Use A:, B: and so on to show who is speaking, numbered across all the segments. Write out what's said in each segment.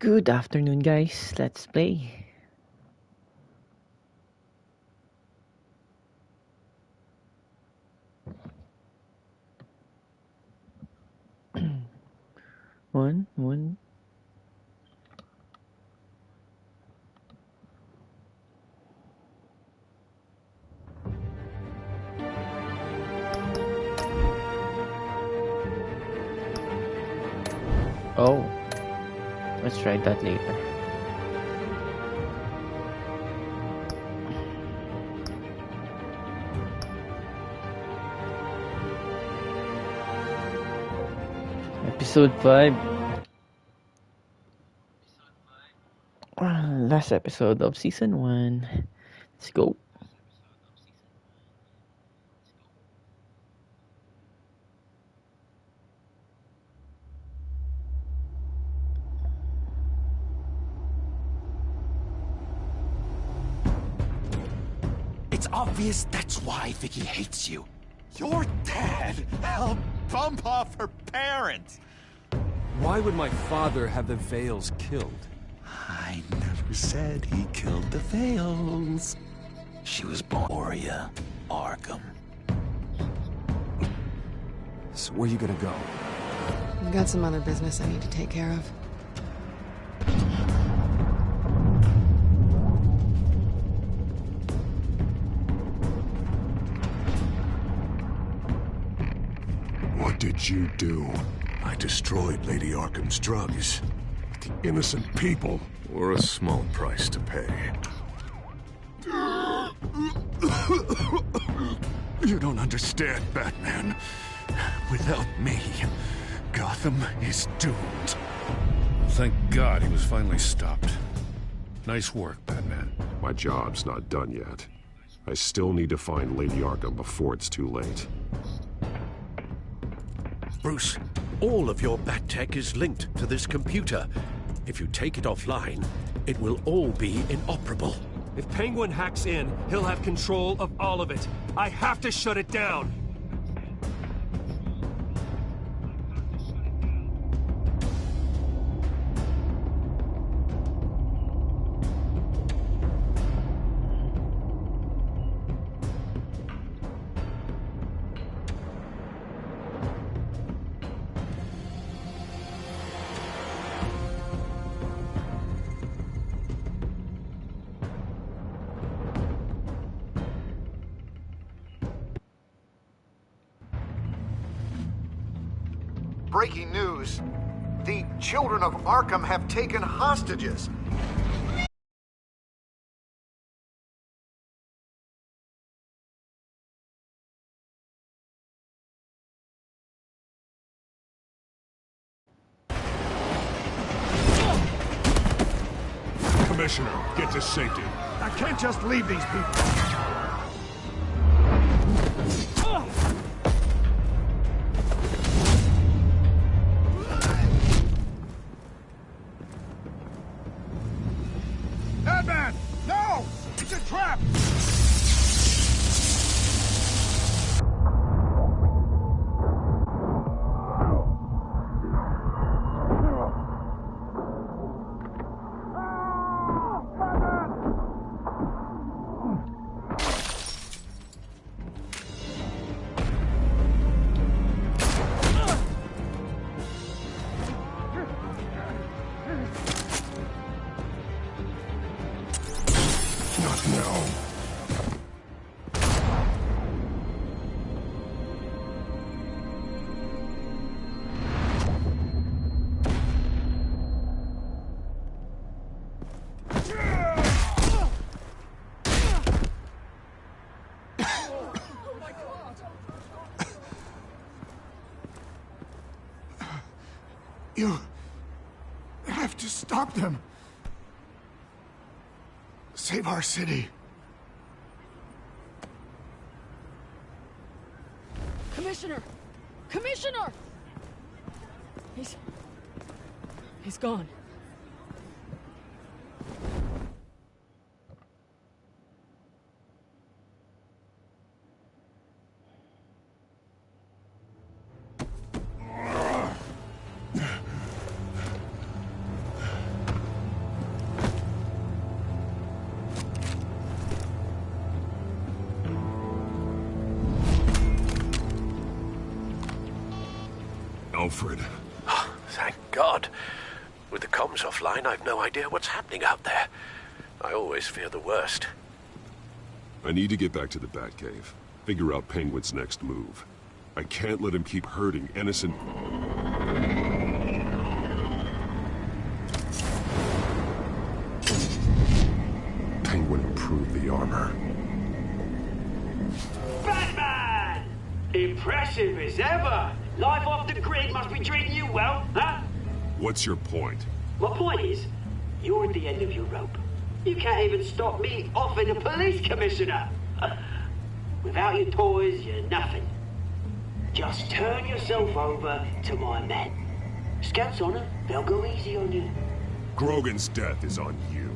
A: Good afternoon, guys. Let's play. One. Oh, let's try that later. Episode 5. Last episode of Season 1. Let's go.
B: It's obvious that's why Vicky hates you.
C: Your dad helped bump off her parents.
D: Why would my father have the Vales killed?
B: I never said he killed the Vales. She was born Oria Arkham.
D: So where you gonna go?
E: I've got some other business I need to take care of.
F: What did you do? I destroyed Lady Arkham's drugs. The innocent people were a small price to pay. You don't understand, Batman. Without me, Gotham is doomed.
G: Thank God he was finally stopped. Nice work, Batman.
F: My job's not done yet. I still need to find Lady Arkham before it's too late.
H: Bruce, all of your bat tech is linked to this computer. If you take it offline, it will all be inoperable.
I: If Penguin hacks in, he'll have control of all of it. I have to shut it down.
J: Breaking news. The children of Arkham have taken hostages.
F: Commissioner, get to safety.
J: I can't just leave these people. Batman! No! It's a trap!
F: Not now. You have to stop them. Save our city.
E: Commissioner! Commissioner! He's gone.
F: Alfred.
H: Oh, thank God. With the comms offline, I've no idea what's happening out there. I always fear the worst.
F: I need to get back to the Batcave. Figure out Penguin's next move. I can't let him keep hurting innocent... Penguin improved the armor.
K: Batman! Impressive as ever. Life off the grid must be treating you well, huh?
F: What's your point?
K: My point is, you're at the end of your rope. You can't even stop me offing a police commissioner. Without your toys, you're nothing. Just turn yourself over to my men. Scouts honor, they'll go easy on you.
F: Grogan's death is on you.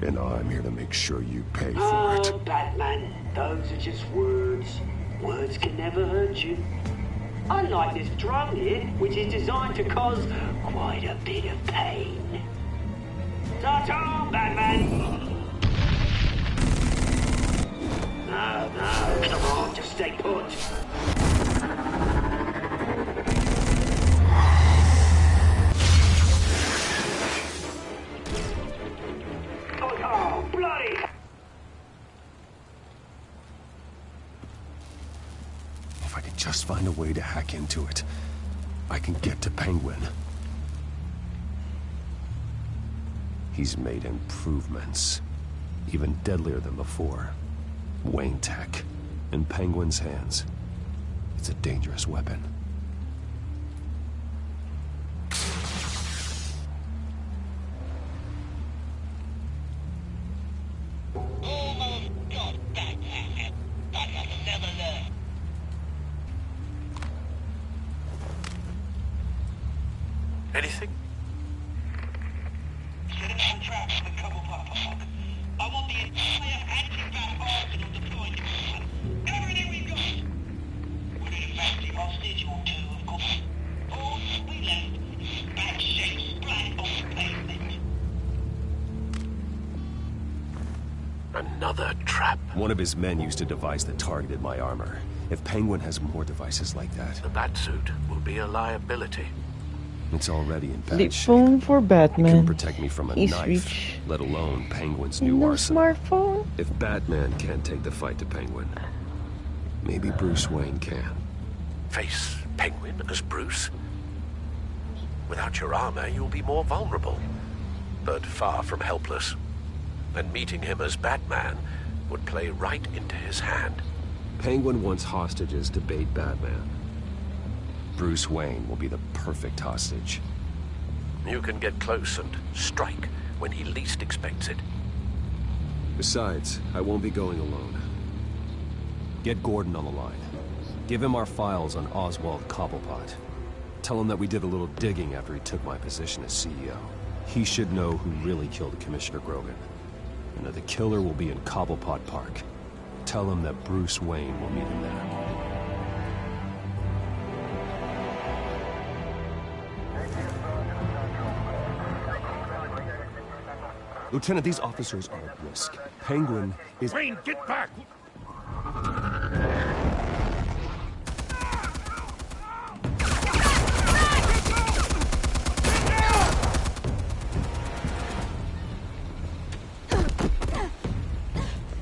F: And I'm here to make sure you pay for
K: Oh,
F: it.
K: Batman, those are just words. Words can never hurt you. Unlike this drum here, which is designed to cause quite a bit of pain. Ta-ta, Batman! No, come on, just stay put. Oh, bloody!
F: If I could just find a way to hack into it, I can get to Penguin. He's made improvements, even deadlier than before. Wayne Tech, in Penguin's hands. It's a dangerous weapon.
H: Anything?
K: I want the entire anti-bat arsenal deployed to everything we've got. We're in a factory hostage or two, of course. All we left is bad shape splat on the pavement.
H: Another trap.
F: One of his men used a device that targeted my armor. If Penguin has more devices like that...
H: The Batsuit will be a liability.
F: It's already in bad
A: Flip
F: shape.
A: phone for
F: It
A: Batman.
F: can protect me from a
A: East
F: knife,
A: Reach.
F: let alone Penguin's new
A: No
F: arsenal.
A: smartphone.
F: If Batman can't take the fight to Penguin, maybe Bruce Wayne can.
H: Face Penguin as Bruce? Without your armor, you'll be more vulnerable, but far from helpless. And meeting him as Batman would play right into his hand.
F: Penguin wants hostages to bait Batman. Bruce Wayne will be the perfect hostage.
H: You can get close and strike when he least expects it.
F: Besides, I won't be going alone. Get Gordon on the line. Give him our files on Oswald Cobblepot. Tell him that we did a little digging after he took my position as CEO. He should know who really killed Commissioner Grogan. And that the killer will be in Cobblepot Park. Tell him that Bruce Wayne will meet him there. Lieutenant, these officers are at risk. Penguin is...
G: Wayne, get back!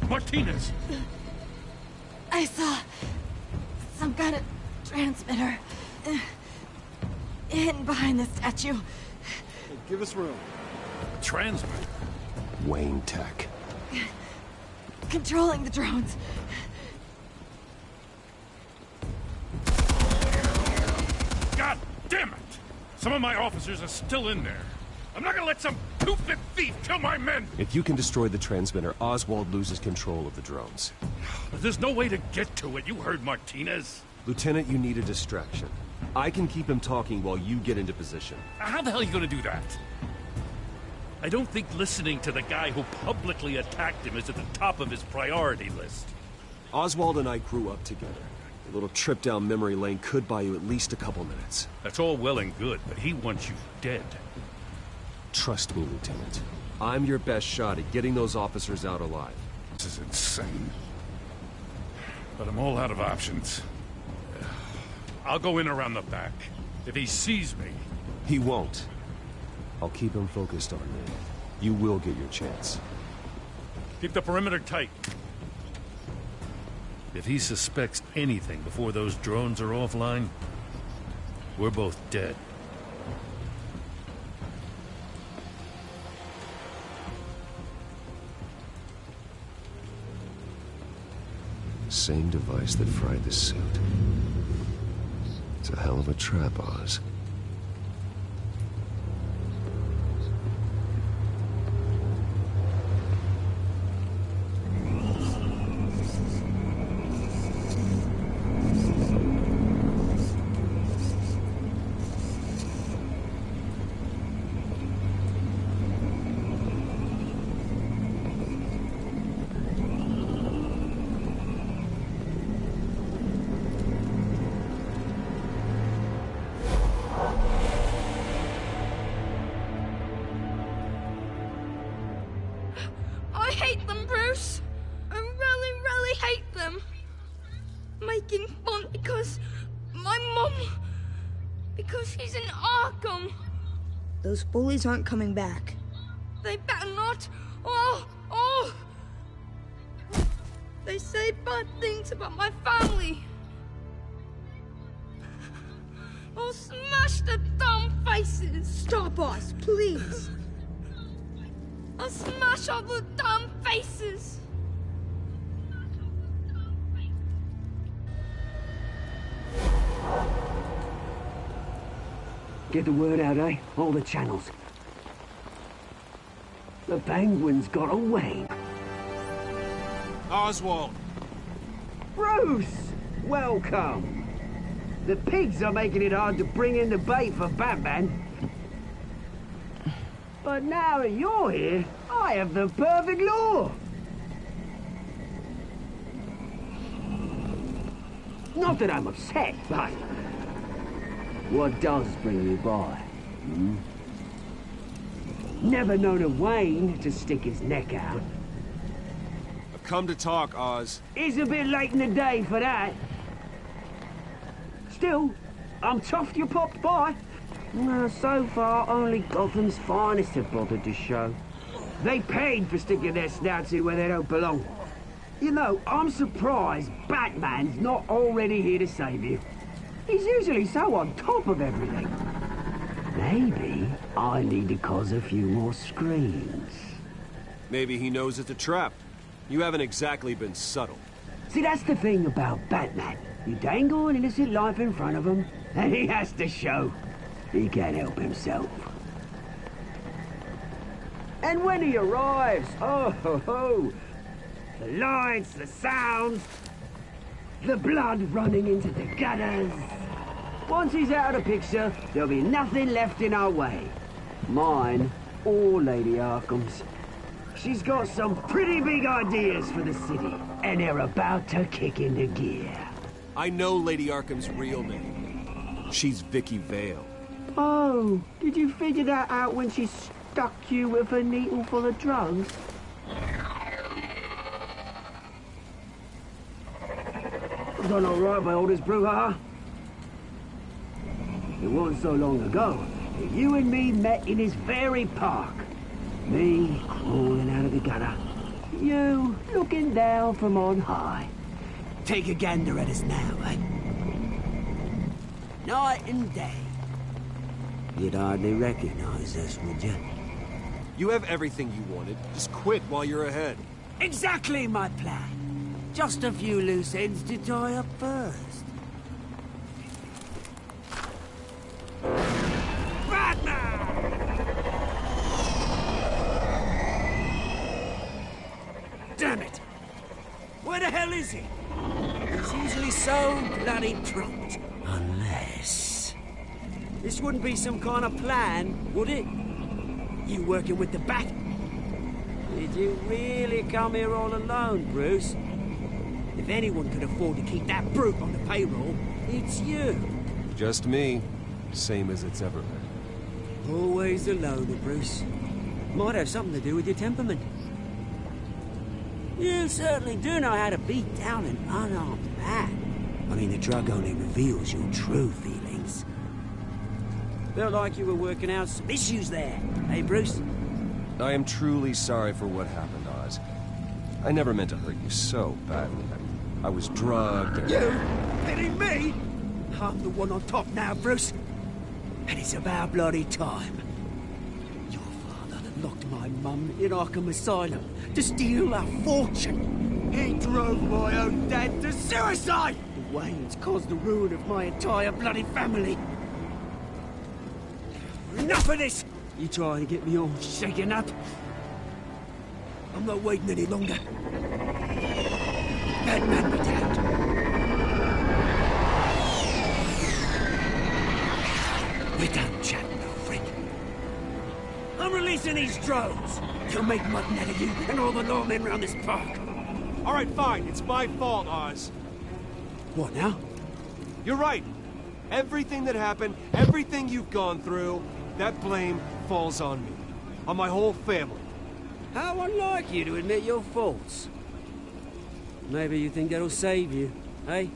G: Martinez!
E: I saw some kind of transmitter hidden behind the statue.
D: Hey, give us room.
G: Transmitter.
F: Wayne Tech.
E: Controlling the drones.
G: God damn it! Some of my officers are still in there. I'm not gonna let some two-bit thief kill my men!
F: If you can destroy the transmitter, Oswald loses control of the drones.
G: But there's no way to get to it. You heard Martinez.
F: Lieutenant, you need a distraction. I can keep him talking while you get into position.
G: How the hell are you gonna do that? I don't think listening to the guy who publicly attacked him is at the top of his priority list.
F: Oswald and I grew up together. A little trip down memory lane could buy you at least a couple minutes.
G: That's all well and good, but he wants you dead.
F: Trust me, Lieutenant. I'm your best shot at getting those officers out alive.
G: This is insane. But I'm all out of options. I'll go in around the back. If he sees me...
F: He won't. I'll keep him focused on me. You will get your chance.
G: Keep the perimeter tight. If he suspects anything before those drones are offline, we're both dead.
F: Same device that fried the suit. It's a hell of a trap, Oz.
E: I hate them, Bruce. I really, really hate them. Making fun because my mum... because she's in Arkham.
L: Those bullies aren't coming back.
E: They better not. Oh! They say bad things about my family. I'll smash the dumb faces.
L: Stop us, please.
E: I'll smash all the dumb faces.
K: Get the word out, eh? All the channels. The Penguin's got away.
I: Oswald!
K: Bruce! Welcome! The pigs are making it hard to bring in the bait for Batman. But now that you're here, I have the perfect lure! Not that I'm upset, but... what does bring you by? Never known a Wayne to stick his neck out.
I: I've come to talk, Oz.
K: It's a bit late in the day for that. Still, I'm chuffed you popped by. Well, so far, only Gotham's finest have bothered to show. They paid for sticking their snouts in where they don't belong. You know, I'm surprised Batman's not already here to save you. He's usually so on top of everything. Maybe I need to cause a few more screams.
F: Maybe he knows it's a trap. You haven't exactly been subtle.
K: See, that's the thing about Batman. You dangle an innocent life in front of him, and he has to show. He can't help himself. And when he arrives, oh ho ho! The lights, the sounds, the blood running into the gutters. Once he's out of the picture, there'll be nothing left in our way. Mine or Lady Arkham's. She's got some pretty big ideas for the city, and they're about to kick into gear.
F: I know Lady Arkham's real name. She's Vicky Vale.
K: Oh, did you figure that out when she stuck you with a needle full of drugs? Done all right by all this brouhaha. It wasn't so long ago that you and me met in this very park. Me crawling out of the gutter. You looking down from on high. Take a gander at us now, eh? Night and day. You'd hardly recognize us, would you?
F: You have everything you wanted. Just quit while you're ahead.
K: Exactly my plan. Just a few loose ends to tie up first. Batman! Damn it! Where the hell is he? He's usually so bloody prompt. Unless... this wouldn't be some kind of plan, would it? You working with the Bat? Did you really come here all alone, Bruce? If anyone could afford to keep that brute on the payroll, it's you.
F: Just me. Same as it's ever been.
K: Always a loner, Bruce. Might have something to do with your temperament. You certainly do know how to beat down an unarmed man. I mean, the drug only reveals your true feelings. Felt like you were working out some issues there. Hey, Bruce?
F: I am truly sorry for what happened, Oz. I never meant to hurt you so badly. I was drugged and...
K: You? Hitting me? I'm the one on top now, Bruce. And it's about bloody time. Your father locked my mum in Arkham Asylum to steal our fortune. He drove my own dad to suicide! The Waynes caused the ruin of my entire bloody family. Enough of this! You trying to get me all shaken up? I'm not waiting any longer. Batman be damned. We're done chatting, freak. I'm releasing these drones. They'll make mutton out of you and all the lawmen around this park.
I: All right, fine. It's my fault, Oz.
K: What now?
I: You're right. Everything that happened, everything you've gone through, that blame falls on me. On my whole family.
K: How unlike you to admit your faults. Maybe you think that'll save you, eh?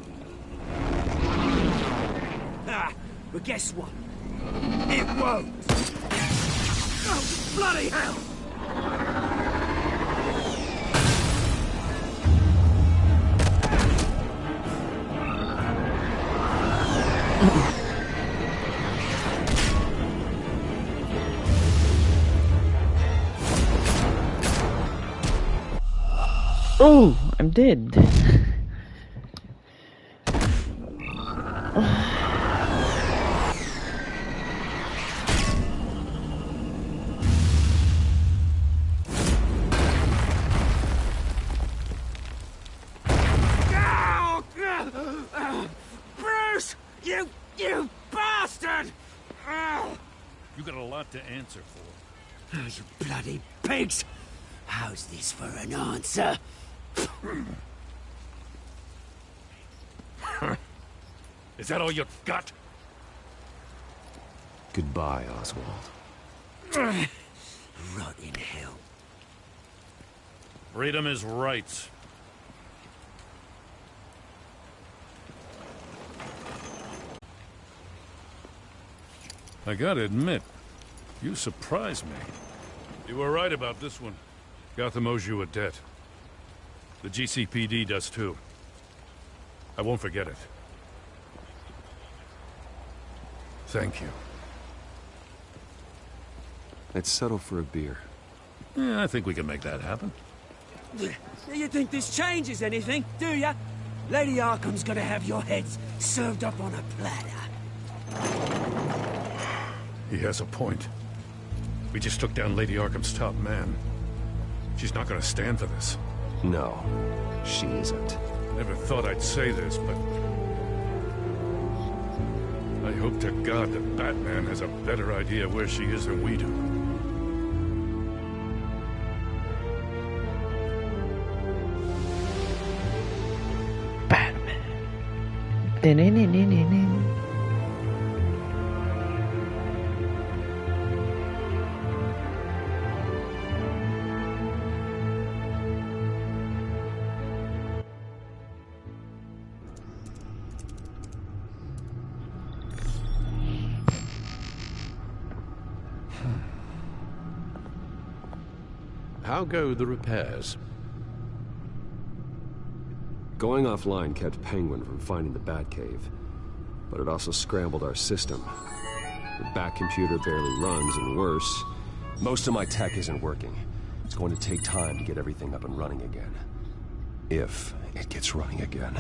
K: Ah, but guess what? It won't! Oh, bloody hell!
A: Oh, I'm dead.
K: Bruce! You bastard!
G: You got a lot to answer for.
K: Oh, you bloody pigs! How's this for an answer?
G: Is that all you got?
F: Goodbye, Oswald.
K: Rot in hell.
G: Freedom is rights. I gotta admit, you surprised me. You were right about this one. Gotham owes you a debt. The GCPD does too. I won't forget it. Thank you.
F: Let's settle for a beer.
G: Yeah, I think we can make that happen.
K: You think this changes anything, do ya? Lady Arkham's gonna have your heads served up on a platter.
G: He has a point. We just took down Lady Arkham's top man. She's not gonna stand for this.
F: No, she isn't.
G: Never thought I'd say this, but... I hope to God that Batman has a better idea where she is than we do.
A: Batman.
H: How go the repairs?
F: Going offline kept Penguin from finding the Batcave, but it also scrambled our system. The Bat computer barely runs, and worse, most of my tech isn't working. It's going to take time to get everything up and running again. If it gets running again.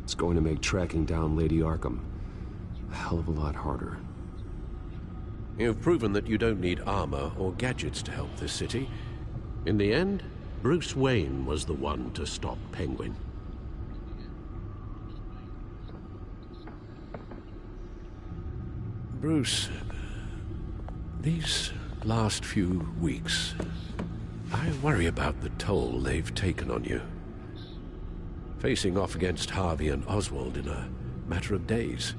F: It's going to make tracking down Lady Arkham a hell of a lot harder.
H: You've proven that you don't need armor or gadgets to help this city. In the end, Bruce Wayne was the one to stop Penguin. Bruce, these last few weeks, I worry about the toll they've taken on you. Facing off against Harvey and Oswald in a matter of days.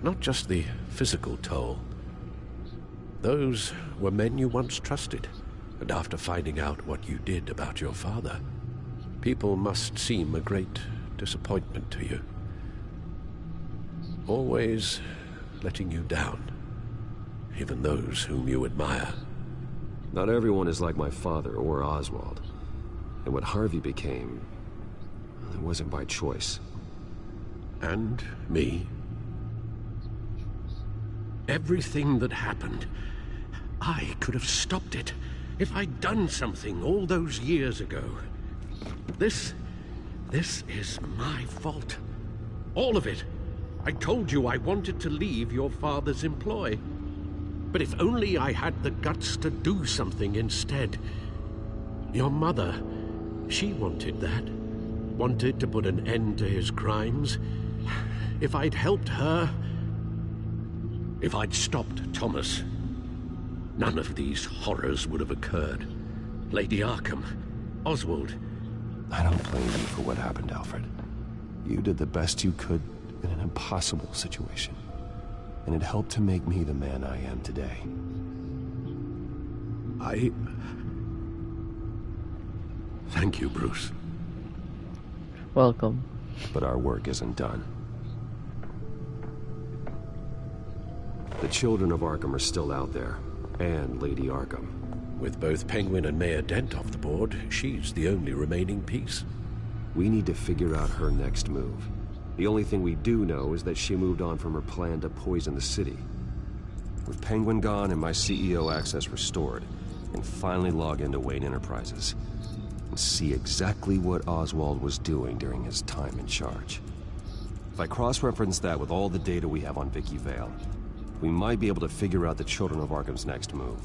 H: Not just the physical toll. Those were men you once trusted. And after finding out what you did about your father, people must seem a great disappointment to you. Always letting you down. Even those whom you admire.
F: Not everyone is like my father or Oswald. And what Harvey became, well, it wasn't by choice.
H: And me. Everything that happened, I could have stopped it if I'd done something all those years ago. This is my fault. All of it. I told you I wanted to leave your father's employ. But if only I had the guts to do something instead. Your mother, she wanted that. Wanted to put an end to his crimes. If I'd helped her... If I'd stopped Thomas, none of these horrors would have occurred. Lady Arkham, Oswald.
F: I don't blame you for what happened, Alfred. You did the best you could in an impossible situation. And it helped to make me the man I am today.
H: Thank you, Bruce.
A: Welcome.
F: But our work isn't done. The children of Arkham are still out there, and Lady Arkham.
H: With both Penguin and Mayor Dent off the board, she's the only remaining piece.
F: We need to figure out her next move. The only thing we do know is that she moved on from her plan to poison the city. With Penguin gone and my CEO access restored, I can finally log into Wayne Enterprises and see exactly what Oswald was doing during his time in charge. If I cross-reference that with all the data we have on Vicky Vale, we might be able to figure out the Children of Arkham's next move.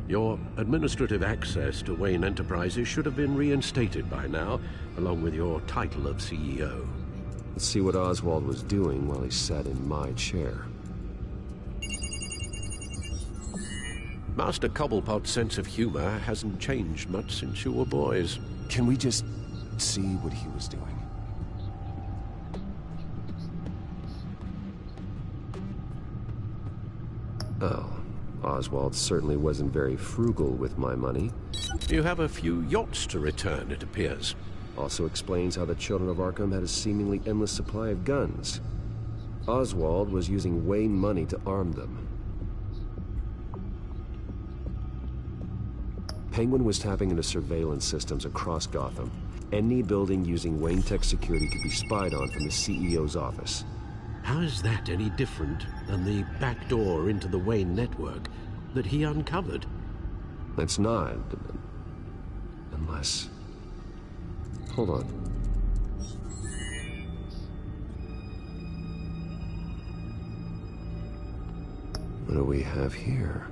H: Your administrative access to Wayne Enterprises should have been reinstated by now, along with your title of CEO.
F: Let's see what Oswald was doing while he sat in my chair.
H: Master Cobblepot's sense of humor hasn't changed much since you were boys.
F: Can we just see what he was doing? Oh, Oswald certainly wasn't very frugal with my money.
H: You have a few yachts to return, it appears.
F: Also explains how the Children of Arkham had a seemingly endless supply of guns. Oswald was using Wayne money to arm them. Penguin was tapping into surveillance systems across Gotham. Any building using Wayne Tech security could be spied on from the CEO's office.
H: How is that any different than the back door into the Wayne network that he uncovered?
F: It's not. Unless... Hold on. What do we have here?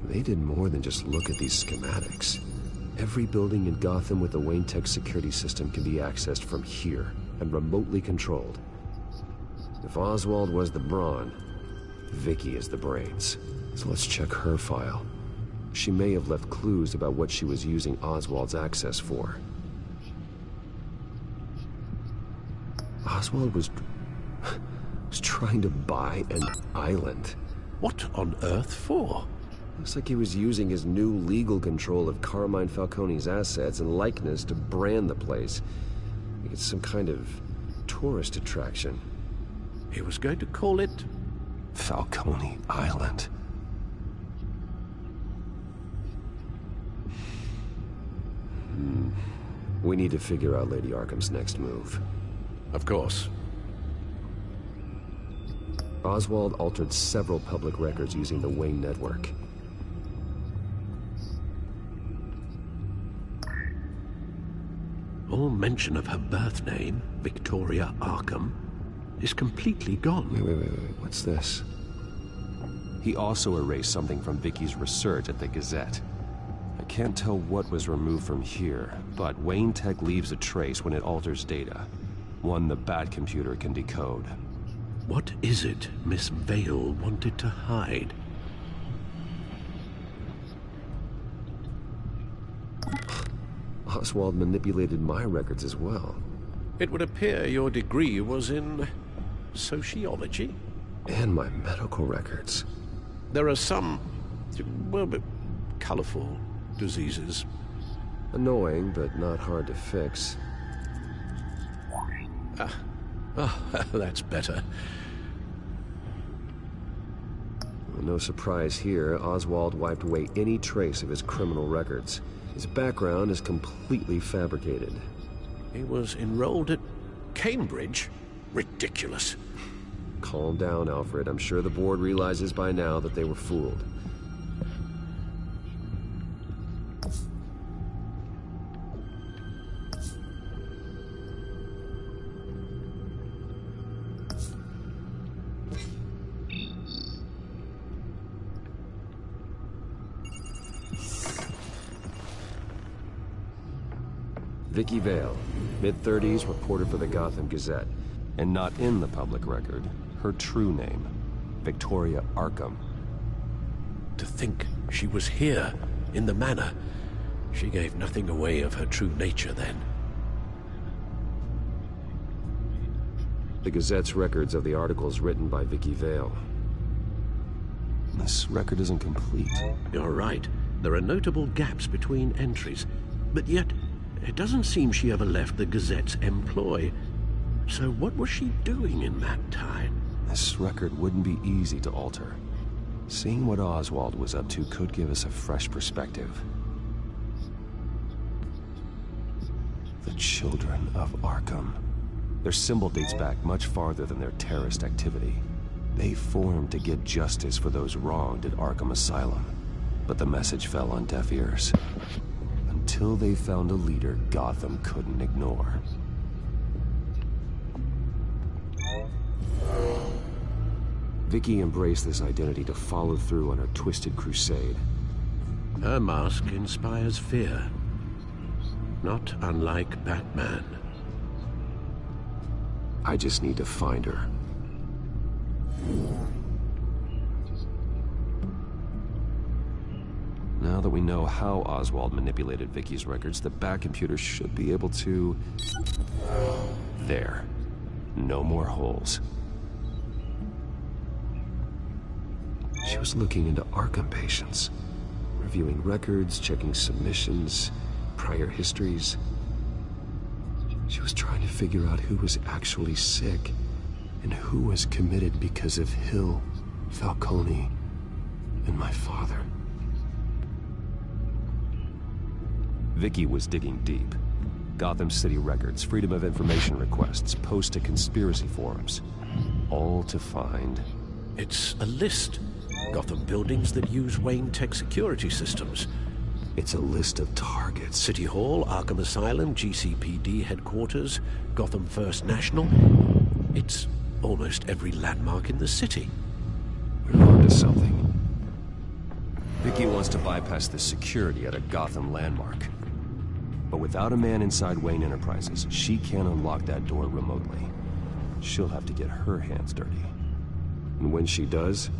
F: They did more than just look at these schematics. Every building in Gotham with the Wayne Tech security system can be accessed from here and remotely controlled. If Oswald was the brawn, Vicky is the brains. So let's check her file. She may have left clues about what she was using Oswald's access for. Oswald was trying to buy an island.
H: What on earth for?
F: Looks like he was using his new legal control of Carmine Falcone's assets and likeness to brand the place. Like it's some kind of tourist attraction.
H: He was going to call it...
F: Falcone Island. We need to figure out Lady Arkham's next move.
H: Of course.
F: Oswald altered several public records using the Wayne network.
H: All mention of her birth name, Victoria Arkham, is completely gone.
F: Wait. What's this? He also erased something from Vicky's research at the Gazette. I can't tell what was removed from here, but Wayne Tech leaves a trace when it alters data. One the Bat computer can decode.
H: What is it Miss Vale wanted to hide?
F: Oswald manipulated my records as well.
H: It would appear your degree was in... sociology?
F: And my medical records.
H: There are some... well, colorful diseases.
F: Annoying, but not hard to fix.
H: Oh, that's better.
F: No surprise here, Oswald wiped away any trace of his criminal records. His background is completely fabricated.
H: He was enrolled at Cambridge? Ridiculous.
F: Calm down, Alfred. I'm sure the board realizes by now that they were fooled. Vicky Vale, mid-30s, reporter for the Gotham Gazette. And not in the public record, her true name, Victoria Arkham.
H: To think she was here, in the manor. She gave nothing away of her true nature then.
F: The Gazette's records of the articles written by Vicky Vale. This record isn't complete.
H: You're right. There are notable gaps between entries. But yet, it doesn't seem she ever left the Gazette's employ. So what was she doing in that time?
F: This record wouldn't be easy to alter. Seeing what Oswald was up to could give us a fresh perspective. The Children of Arkham. Their symbol dates back much farther than their terrorist activity. They formed to get justice for those wronged at Arkham Asylum. But the message fell on deaf ears. Until they found a leader Gotham couldn't ignore. Vicky embraced this identity to follow through on her twisted crusade.
H: Her mask inspires fear. Not unlike Batman.
F: I just need to find her. Now that we know how Oswald manipulated Vicky's records, the Bat computer should be able to... There. No more holes. She was looking into Arkham patients, reviewing records, checking submissions, prior histories. She was trying to figure out who was actually sick and who was committed because of Hill, Falcone, and my father. Vicky was digging deep. Gotham City records, Freedom of Information requests, posts to conspiracy forums. All to find...
H: It's a list. Gotham buildings that use Wayne Tech security systems.
F: It's a list of targets.
H: City Hall, Arkham Asylum, GCPD headquarters, Gotham First National. It's almost every landmark in the city.
F: We're on to something. Vicky wants to bypass the security at a Gotham landmark. But without a man inside Wayne Enterprises, she can't unlock that door remotely. She'll have to get her hands dirty. And when she does,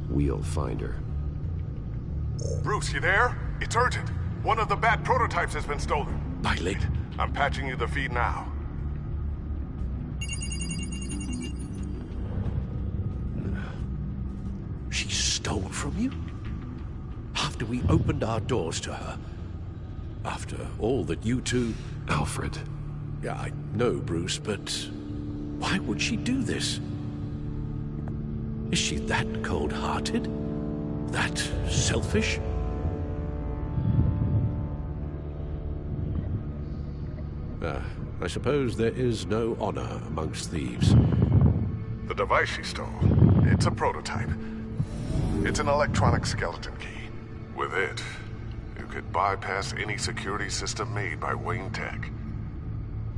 F: we'll find her.
M: Bruce, you there? It's urgent. One of the Bat prototypes has been stolen.
H: By late.
M: I'm patching you the feed now.
H: She stole from you? After we opened our doors to her? After all that you two...
F: Alfred.
H: Yeah, I know, Bruce, but... why would she do this? Is she that cold-hearted? That selfish? I suppose there is no honor amongst thieves.
M: The device she stole, it's a prototype. It's an electronic skeleton key. With it, you could bypass any security system made by Wayne Tech.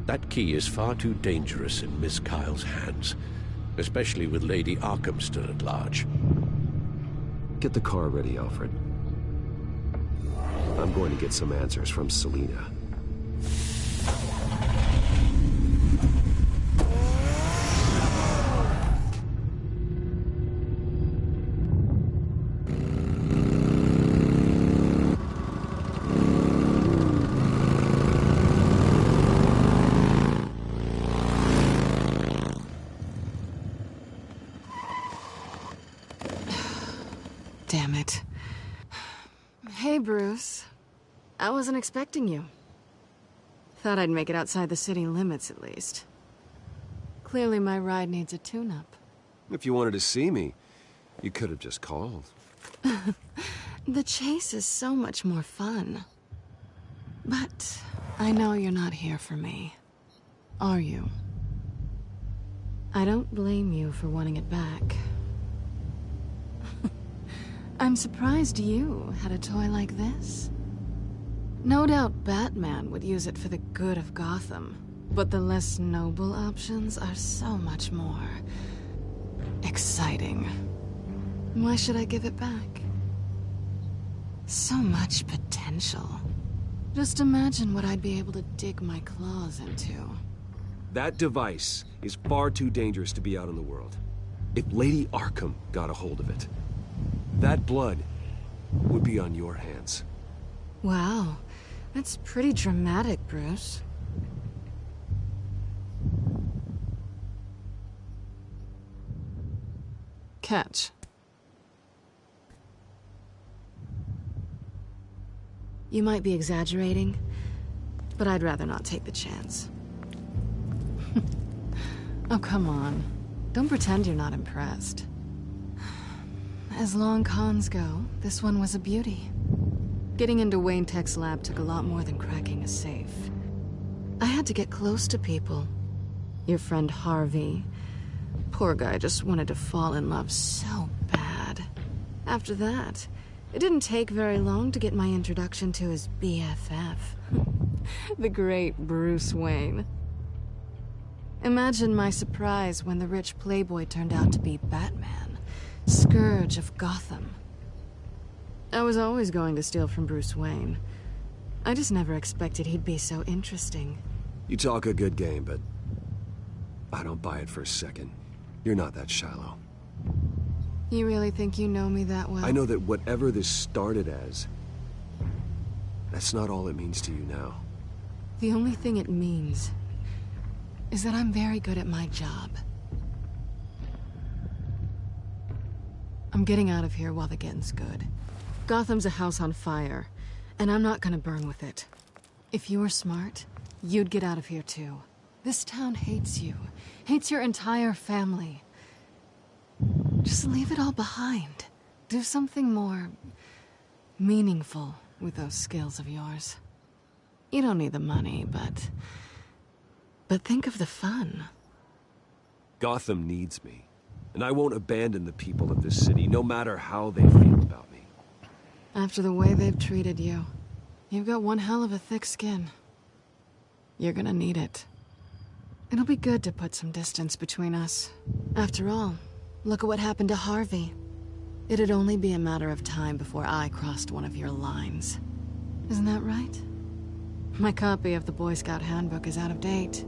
H: That key is far too dangerous in Miss Kyle's hands, especially with Lady Arkham still at large.
F: Get the car ready, Alfred. I'm going to get some answers from Selina.
N: Damn it. Hey, Bruce. I wasn't expecting you. Thought I'd make it outside the city limits, at least. Clearly my ride needs a tune-up.
F: If you wanted to see me, you could have just called.
N: The chase is so much more fun. But I know you're not here for me. Are you? I don't blame you for wanting it back. I'm surprised you had a toy like this. No doubt Batman would use it for the good of Gotham, but the less noble options are so much more exciting. Why should I give it back? So much potential. Just imagine what I'd be able to dig my claws into.
F: That device is far too dangerous to be out in the world. If Lady Arkham got a hold of it, that blood would be on your hands.
N: Wow, that's pretty dramatic, Bruce. Catch. You might be exaggerating, but I'd rather not take the chance. Oh, come on. Don't pretend you're not impressed. As long cons go, this one was a beauty. Getting into Wayne Tech's lab took a lot more than cracking a safe. I had to get close to people. Your friend Harvey. Poor guy just wanted to fall in love so bad. After that, it didn't take very long to get my introduction to his BFF. The great Bruce Wayne. Imagine my surprise when the rich playboy turned out to be Batman, Scourge of Gotham. I was always going to steal from Bruce Wayne. I just never expected he'd be so interesting.
F: You talk a good game, but I don't buy it for a second. You're not that shallow.
N: You really think you know me that well?
F: I know that whatever this started as, that's not all it means to you now.
N: The only thing it means is that I'm very good at my job. I'm getting out of here while the getting's good. Gotham's a house on fire, and I'm not gonna burn with it. If you were smart, you'd get out of here too. This town hates you, hates your entire family. Just leave it all behind. Do something more meaningful with those skills of yours. You don't need the money, but think of the fun.
F: Gotham needs me, and I won't abandon the people of this city, no matter how they feel about me.
N: After the way they've treated you, you've got one hell of a thick skin. You're gonna need it. It'll be good to put some distance between us. After all, look at what happened to Harvey. It'd only be a matter of time before I crossed one of your lines. Isn't that right? My copy of the Boy Scout Handbook is out of date.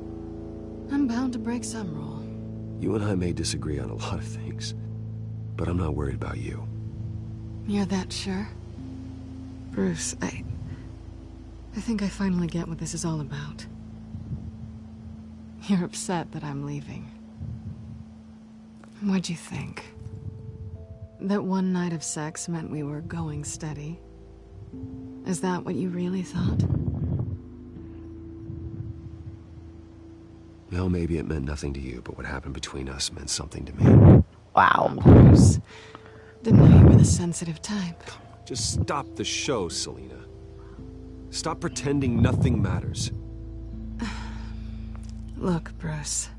N: I'm bound to break some rule.
F: You and I may disagree on a lot of things, but I'm not worried about you.
N: You're that sure? Bruce, I think I finally get what this is all about. You're upset that I'm leaving. What'd you think? That one night of sex meant we were going steady? Is that what you really thought?
F: Well, maybe it meant nothing to you, but what happened between us meant something to me.
A: Wow.
N: Bruce, didn't know you were the sensitive type.
F: Just stop the show, Selina. Stop pretending nothing matters.
N: Look, Bruce,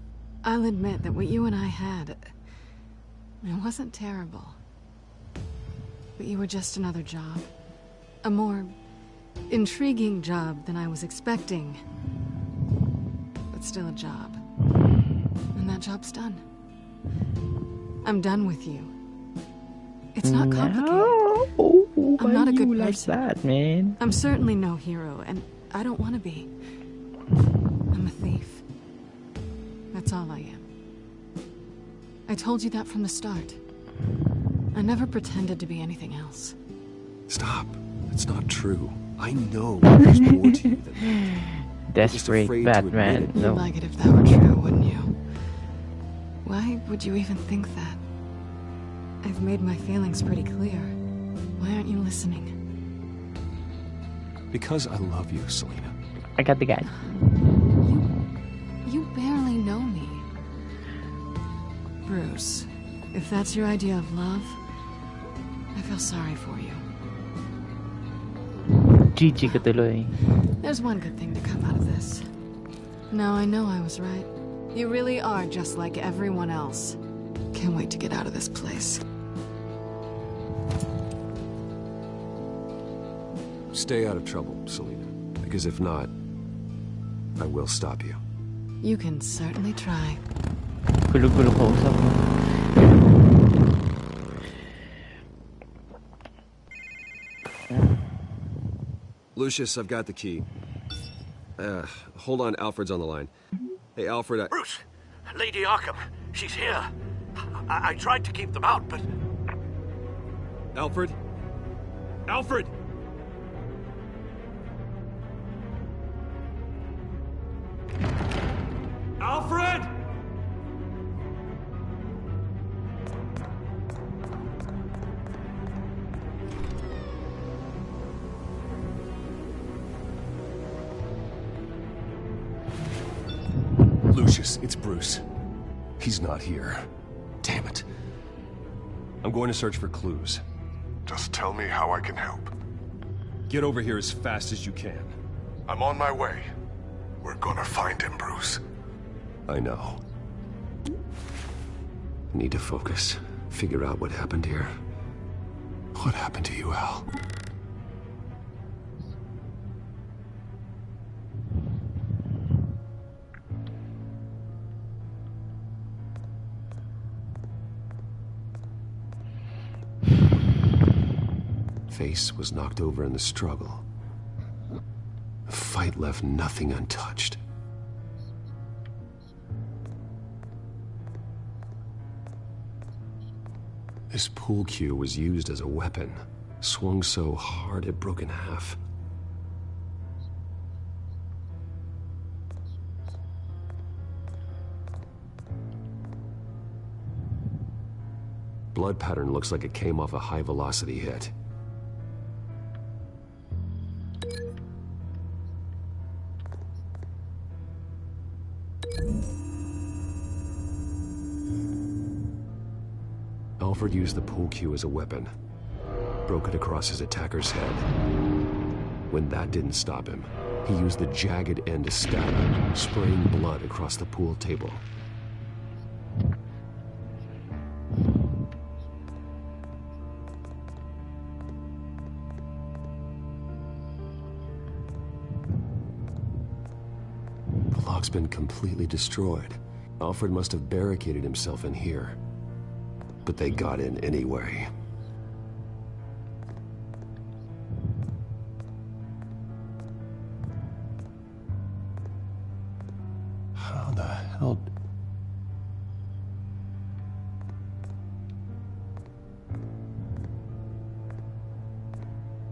N: I'll admit that what you and I had, it wasn't terrible. But you were just another job. A more intriguing job than I was expecting. But still a job. And that job's done. I'm done with you. It's not complicated.
A: No.
N: I'm not a good
A: like
N: person.
A: that, man.
N: I'm certainly no hero, and I don't want to be. I'm a thief. That's all I am. I told you that from the start. I never pretended to be anything else.
F: Stop. It's not true. I know there's more to you than that.
A: Desperate Batman.
N: You'd
A: No.
N: like it if that were true, wouldn't you? Why would you even think that? I've made my feelings pretty clear. Why aren't you listening?
F: Because I love you, Selina.
A: I got the guy.
N: You barely know me. Bruce, if that's your idea of love, I feel sorry for you.
A: GG ka tuloy.
N: There's one good thing to come out of this. Now I know I was right. You really are just like everyone else. Can't wait to get out of this place.
F: Stay out of trouble, Selina. Because if not, I will stop you.
N: You can certainly try.
A: Gulo-gulo kausap mo.
F: Lucius, I've got the key. Hold on, Alfred's on the line. Hey, Alfred,
H: Bruce! Lady Arkham, she's here. I tried to keep them out, but...
F: Alfred? Alfred!
I: Alfred!
F: Lucius, it's Bruce. He's not here. Damn it. I'm going to search for clues.
M: Just tell me how I can help.
F: Get over here as fast as you can.
M: I'm on my way. We're gonna find him, Bruce.
F: I know. I need to focus. Figure out what happened here. What happened to you, Al? Face was knocked over in the struggle. The fight left nothing untouched. This pool cue was used as a weapon, swung so hard it broke in half. Blood pattern looks like it came off a high-velocity hit. Alfred used the pool cue as a weapon. Broke it across his attacker's head. When that didn't stop him, he used the jagged end to stab him, spraying blood across the pool table. The lock's been completely destroyed. Alfred must have barricaded himself in here. But they got in anyway. How the hell...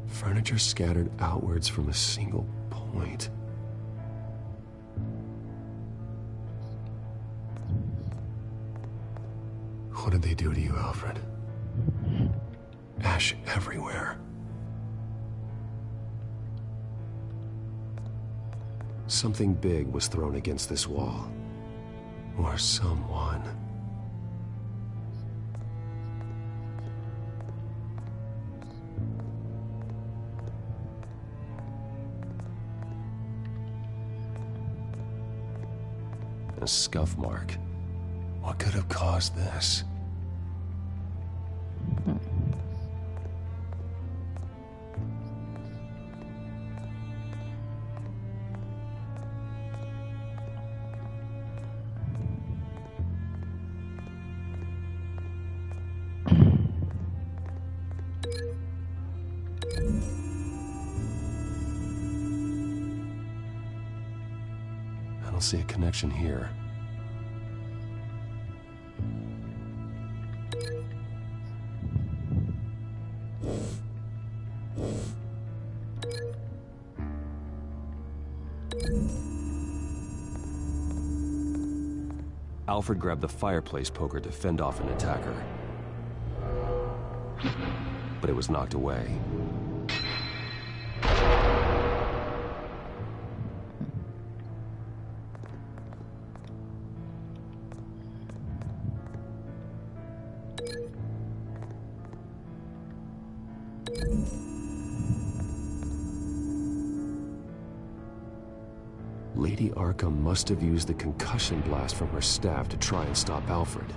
F: Furniture scattered outwards from a single point. What did they do to you, Alfred? Ash everywhere. Something big was thrown against this wall. Or someone. A scuff mark. What could have caused this? I don't see a connection here. Alfred grabbed the fireplace poker to fend off an attacker. But it was knocked away. Lady Arkham must have used the concussion blast from her staff to try and stop Alfred.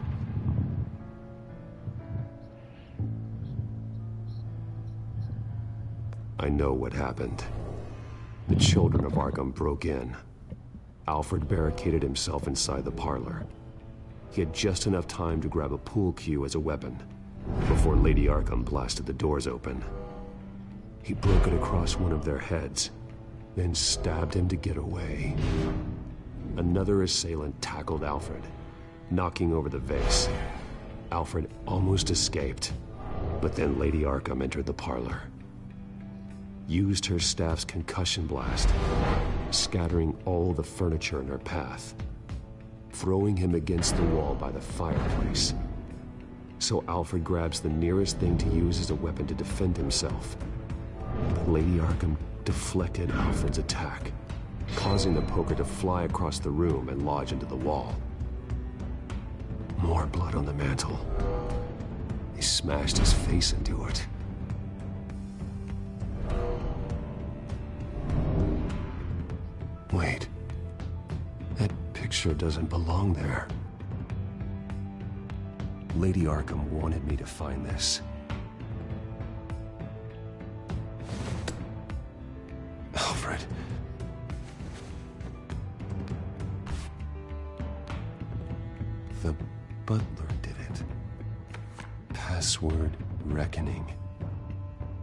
F: I know what happened. The children of Arkham broke in. Alfred barricaded himself inside the parlor. He had just enough time to grab a pool cue as a weapon before Lady Arkham blasted the doors open. He broke it across one of their heads, then stabbed him to get away. Another assailant tackled Alfred, knocking over the vase. Alfred almost escaped, but then Lady Arkham entered the parlor, used her staff's concussion blast, scattering all the furniture in her path, throwing him against the wall by the fireplace. So Alfred grabs the nearest thing to use as a weapon to defend himself. But Lady Arkham deflected Alfred's attack, causing the poker to fly across the room and lodge into the wall. More blood on the mantle. He smashed his face into it. Wait. That picture doesn't belong there. Lady Arkham wanted me to find this. Alfred. The butler did it. Password reckoning.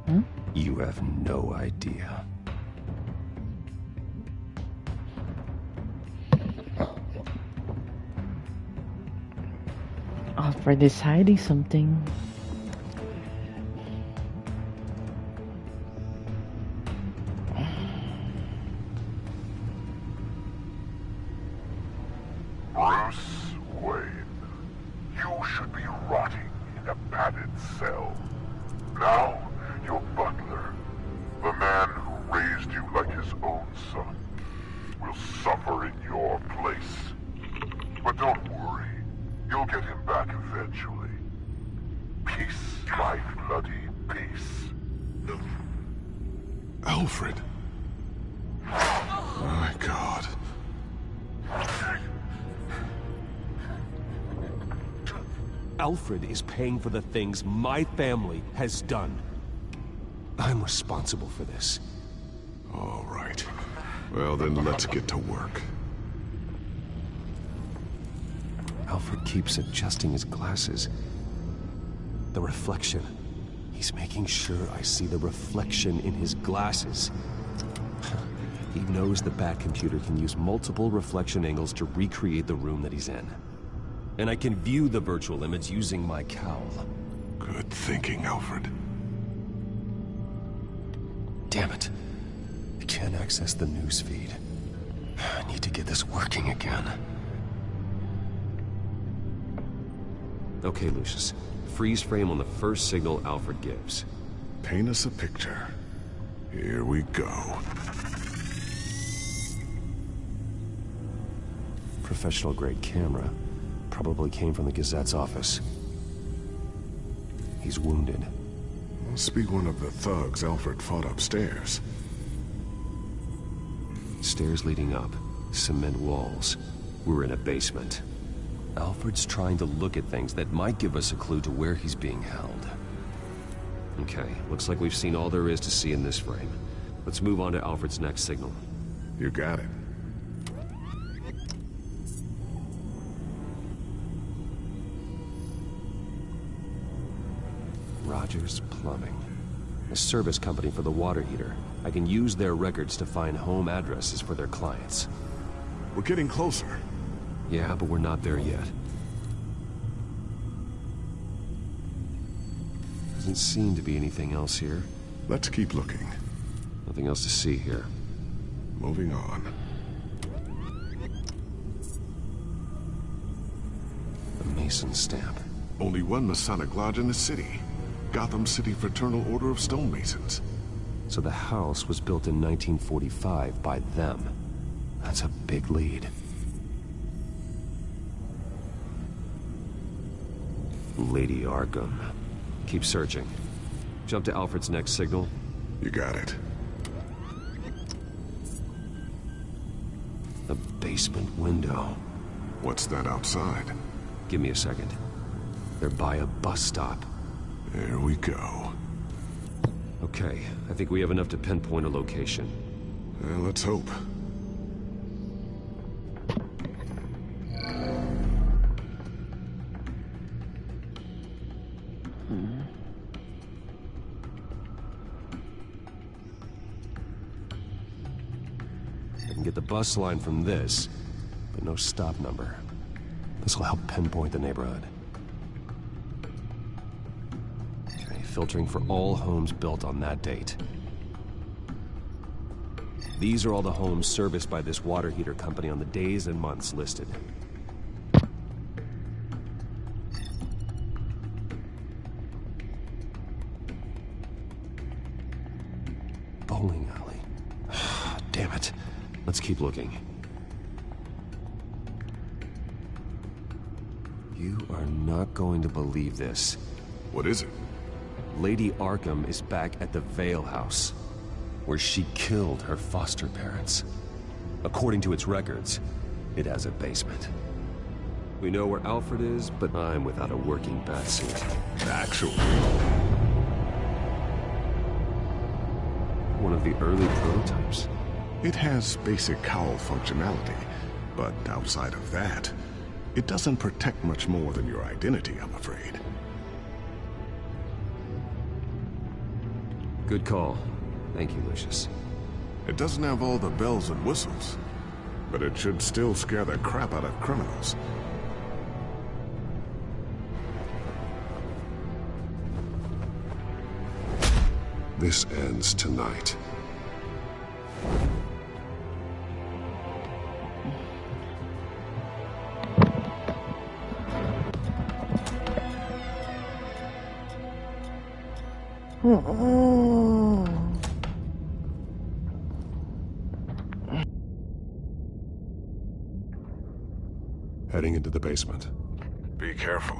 A: Huh?
F: You have no idea.
A: Alfred is hiding something.
M: Bruce Wayne, you should be rotting in a padded cell. Now, your butler, the man who raised you like his own son, will suffer in your place. But don't worry, you'll get him back eventually. Peace, my bloody peace.
O: Alfred. My God.
F: Alfred is paying for the things my family has done. I'm responsible for this.
O: All right. Well, then let's get to work.
F: Alfred keeps adjusting his glasses. The reflection. He's making sure I see the reflection in his glasses. He knows the Batcomputer can use multiple reflection angles to recreate the room that he's in. And I can view the virtual image using my cowl.
O: Good thinking, Alfred.
F: Damn it. I can't access the news feed. I need to get this working again. Okay, Lucius. Freeze frame on the first signal Alfred gives.
O: Paint us a picture. Here we go.
F: Professional-grade camera. Probably came from the Gazette's office. He's wounded.
O: Must be one of the thugs Alfred fought upstairs.
F: Stairs leading up. Cement walls. We're in a basement. Alfred's trying to look at things that might give us a clue to where he's being held. Okay, looks like we've seen all there is to see in this frame. Let's move on to Alfred's next signal.
O: You got it.
F: Rogers Plumbing. A service company for the water heater. I can use their records to find home addresses for their clients.
O: We're getting closer.
F: Yeah, but we're not there yet. Doesn't seem to be anything else here.
O: Let's keep looking.
F: Nothing else to see here.
O: Moving on.
F: The Mason stamp.
O: Only one Masonic lodge in the city. Gotham City Fraternal Order of Stonemasons.
F: So the house was built in 1945 by them. That's a big lead. Lady Arkham. Keep searching. Jump to Alfred's next signal.
O: You got it.
F: A basement window.
O: What's that outside?
F: Give me a second. They're by a bus stop.
O: There we go.
F: Okay, I think we have enough to pinpoint a location.
O: Well, let's hope.
F: I can get the bus line from this, but no stop number. This will help pinpoint the neighborhood. Okay, filtering for all homes built on that date. These are all the homes serviced by this water heater company on the days and months listed. Bowling alley. Damn it. Let's keep looking. You are not going to believe this.
O: What is it?
F: Lady Arkham is back at the Vale House, where she killed her foster parents. According to its records, it has a basement. We know where Alfred is, but I'm without a working batsuit.
O: Actually.
F: One of the early prototypes.
O: It has basic cowl functionality, but outside of that, it doesn't protect much more than your identity, I'm afraid.
F: Good call. Thank you, Lucius.
O: It doesn't have all the bells and whistles, but it should still scare the crap out of criminals. This ends tonight. Heading into the basement. Be careful.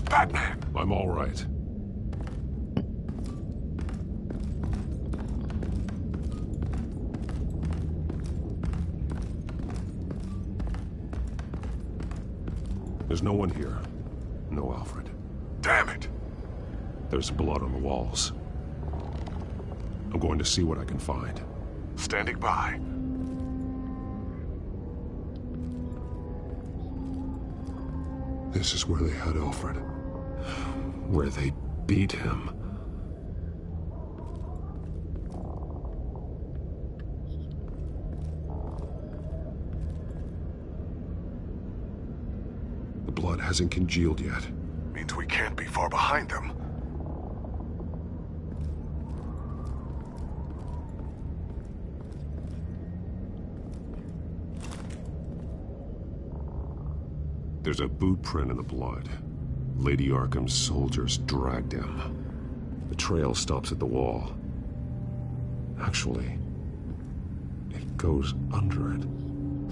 O: Batman! I'm all right. There's no one here. No Alfred. Damn it! There's blood on the walls. I'm going to see what I can find. Standing by. This is where they had Alfred. Where they beat him. The blood hasn't congealed yet. Means we can't be far behind them. There's a boot print in the blood. Lady Arkham's soldiers dragged him. The trail stops at the wall. Actually, it goes under it.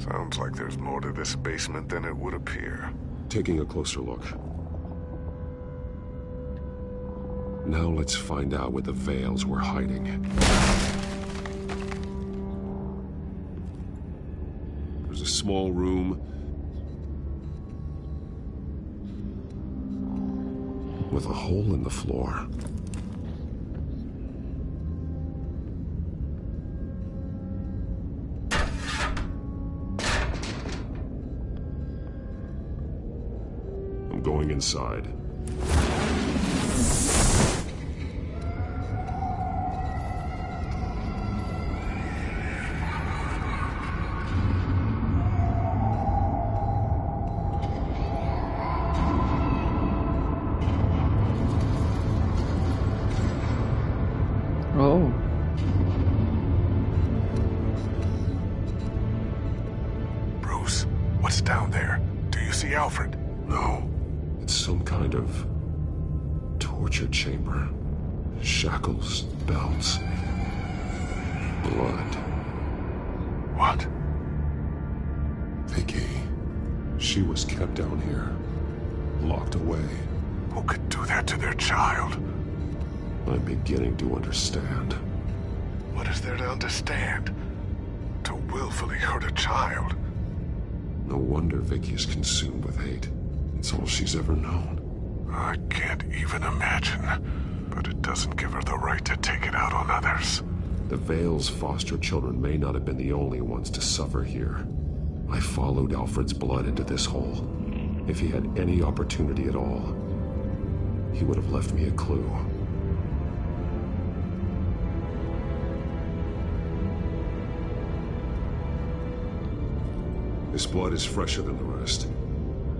O: Sounds like there's more to this basement than it would appear. Taking a closer look. Now let's find out where the Vales were hiding. There's a small room with a hole in the floor. I'm going inside.
A: Oh.
O: Bruce, what's down there? Do you see Alfred? No. It's some kind of torture chamber. Shackles, belts. blood.
M: What?
O: Vicky. She was kept down here. Locked away.
M: Who could do that to their child?
O: I'm beginning to understand.
M: What is there to understand? To willfully hurt a child?
O: No wonder Vicky is consumed with hate. It's all she's ever known.
M: I can't even imagine. But it doesn't give her the right to take it out on others.
O: The Vale's foster children may not have been the only ones to suffer here. I followed Alfred's blood into this hole. If he had any opportunity at all, he would have left me a clue. This blood is fresher than the rest.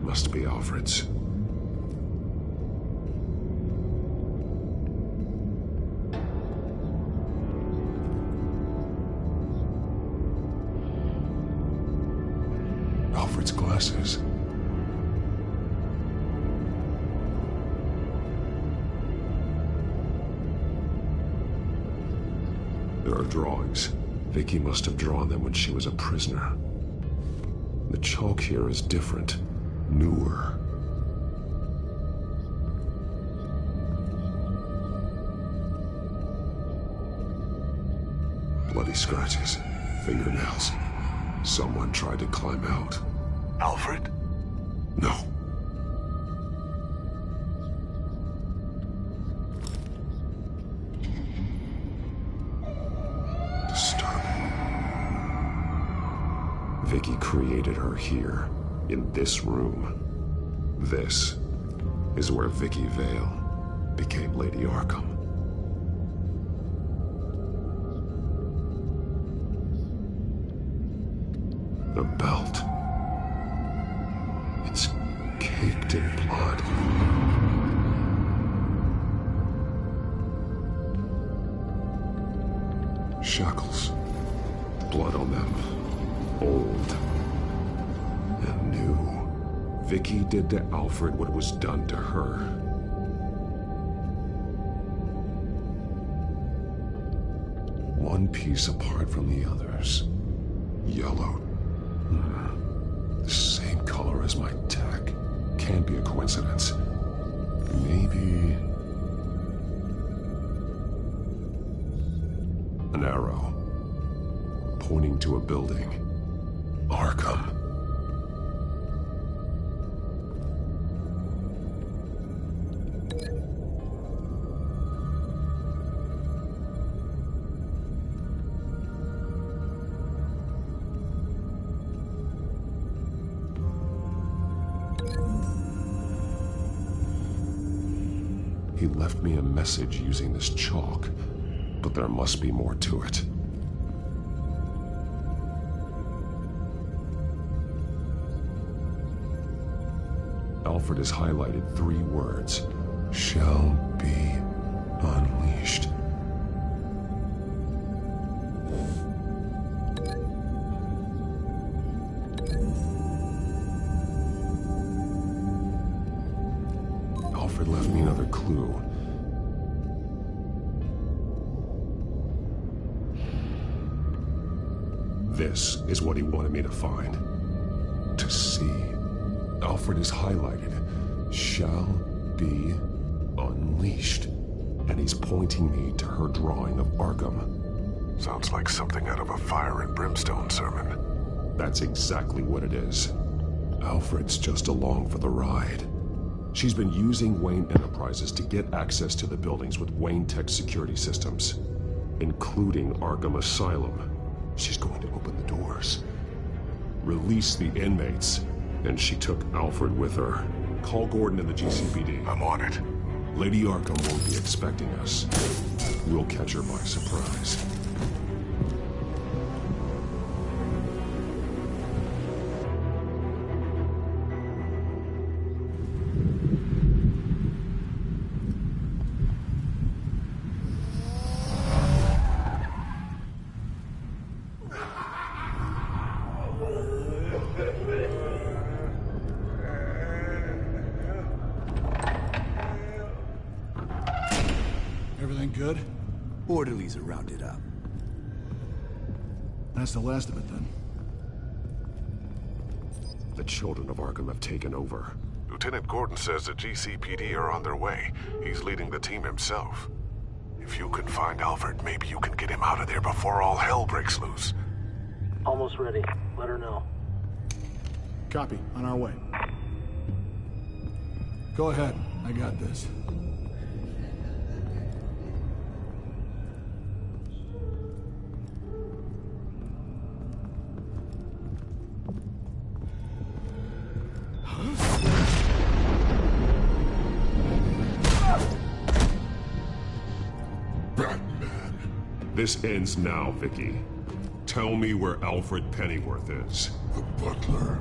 O: Must be Alfred's. Alfred's glasses. There are drawings. Vicky must have drawn them when she was a prisoner. The chalk here is different, newer. Bloody scratches, fingernails. Someone tried to climb out.
M: Alfred?
O: No. Disturbing. Vicky created her here, in this room. This is where Vicky Vale became Lady Arkham. The belt. It's caked in blood. Shackles. Blood on them. Old. And new. Vicky did to Alfred what was done to her. One piece apart from the others. Yellow. The same color as my tech. Can't be a coincidence. Maybe... an arrow. Pointing to a building. Arkham. He left me a message using this chalk, but there must be more to it. Alfred has highlighted 3 words. Shall be unleashed. Alfred left me another clue. This is what he wanted me to find. To see. Alfred is highlighted. Shall be unleashed. And he's pointing me to her drawing of Arkham.
M: Sounds like something out of a fire and brimstone sermon.
O: That's exactly what it is. Alfred's just along for the ride. She's been using Wayne Enterprises to get access to the buildings with Wayne Tech security systems, including Arkham Asylum. She's going to open the doors, release the inmates, and she took Alfred with her. Call Gordon and the GCPD.
M: I'm on it.
O: Lady Arkham won't be expecting us. We'll catch her by surprise.
C: Everything good? Orderlies are rounded up.
P: That's the last of it, then.
O: The children of Arkham have taken over.
M: Lieutenant Gordon says the GCPD are on their way. He's leading the team himself. If you can find Alfred, maybe you can get him out of there before all hell breaks loose.
Q: Almost ready. Let her know.
P: Copy. On our way. Go ahead. I got this.
O: This ends now, Vicky. Tell me where Alfred Pennyworth is.
R: The butler.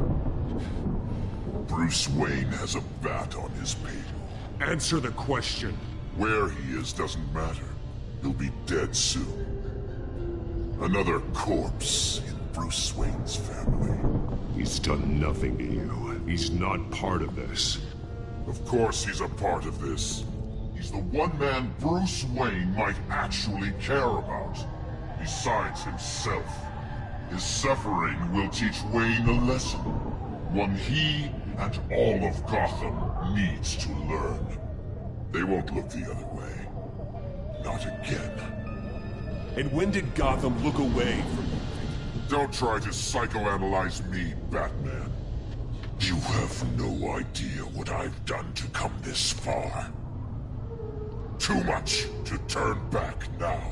R: Bruce Wayne has a bat on his payroll.
O: Answer the question.
R: Where he is doesn't matter. He'll be dead soon. Another corpse in Bruce Wayne's family.
O: He's done nothing to you. He's not part of this.
R: Of course he's a part of this. He's the one man Bruce Wayne might actually care about. Besides himself. His suffering will teach Wayne a lesson. One he and all of Gotham needs to learn. They won't look the other way. Not again.
O: And when did Gotham look away from you?
R: Don't try to psychoanalyze me, Batman. You have no idea what I've done to come this far. Too much to turn back now.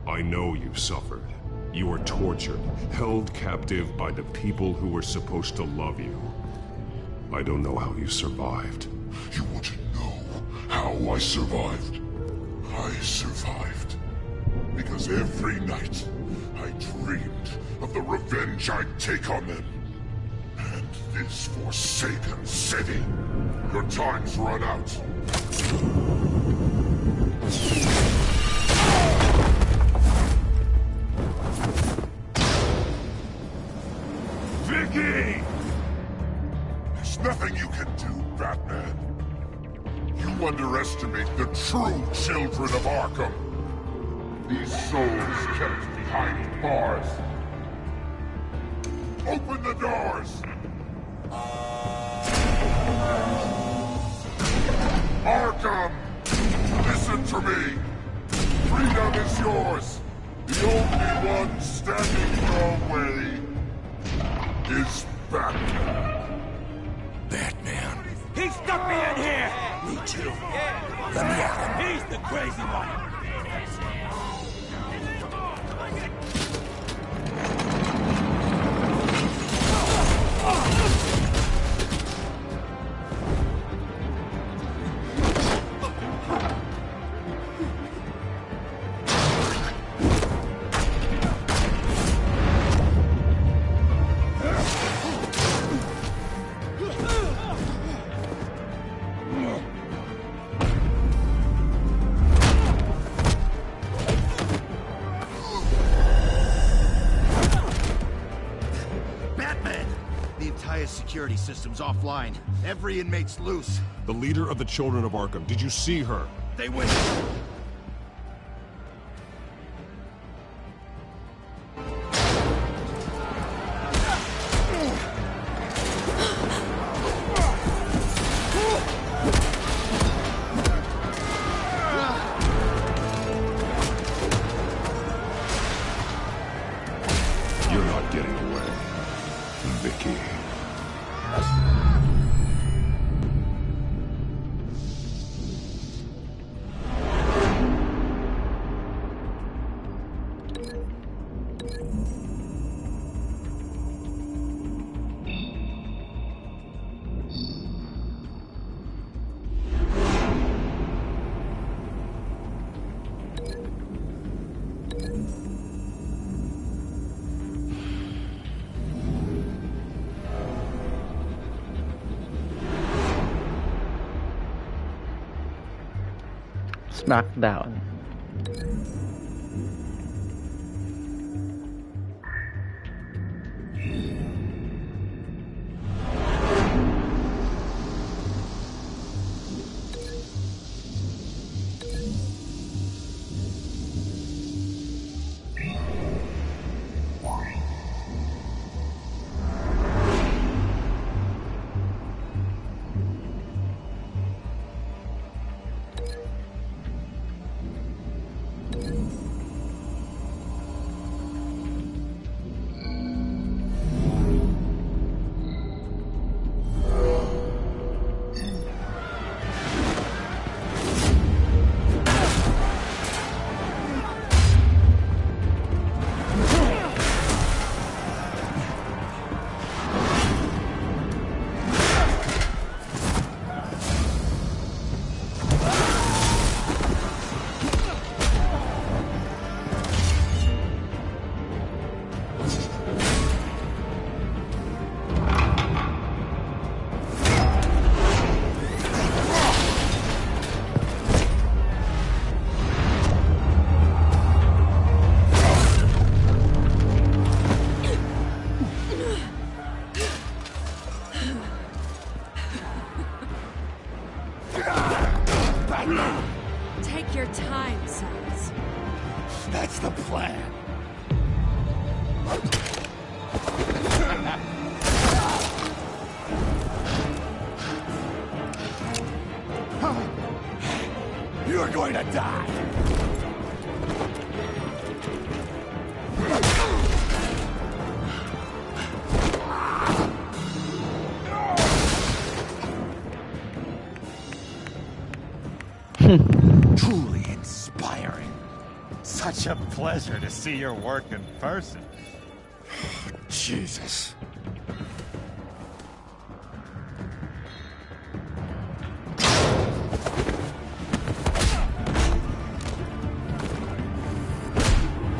O: I know you suffered. You were tortured, held captive by the people who were supposed to love you. I don't know how you survived.
R: You want to know how I survived? I survived because every night I dreamed of the revenge I'd take on them. And this forsaken city. Your time's run out.
O: Vicky!
R: There's nothing you can do, Batman. You underestimate the true children of Arkham. These souls kept behind bars. Open the doors! Arkham! Listen to me! Freedom is yours! The only one standing your way is Batman.
C: Batman.
I: He stuck me in here!
C: Me too. Let me at him.
I: He's the crazy one!
C: Security system's offline. Every inmate's loose.
O: The leader of the Children of Arkham. Did you see her?
C: They went.
O: You're not getting away, Vicky.
A: Smackdown.
S: Take your time, sons.
C: That's the plan. You're going to die. Truly inspiring. Such a pleasure to see your work in person. Jesus.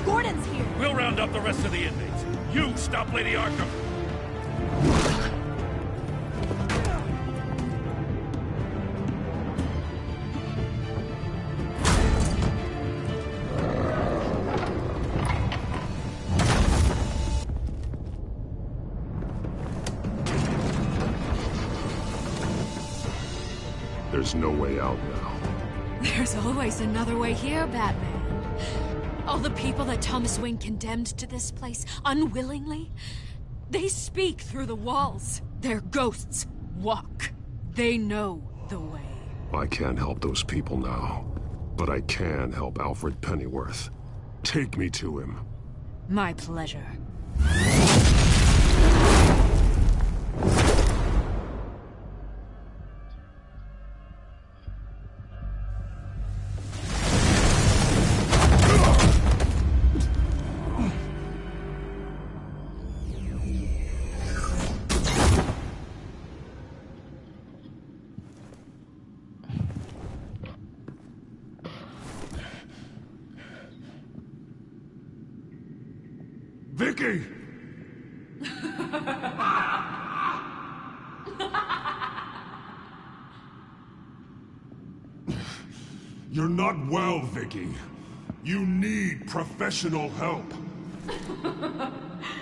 S: Gordon's here.
G: We'll round up the rest of the inmates. You stop Lady Arkham.
O: There's no way out now.
S: There's always another way here, Batman. All the people that Thomas Wayne condemned to this place unwillingly, they speak through the walls. Their ghosts walk. They know the way.
O: I can't help those people now, but I can help Alfred Pennyworth. Take me to him.
S: My pleasure.
O: Vicky! You're not well, Vicky. You need professional help.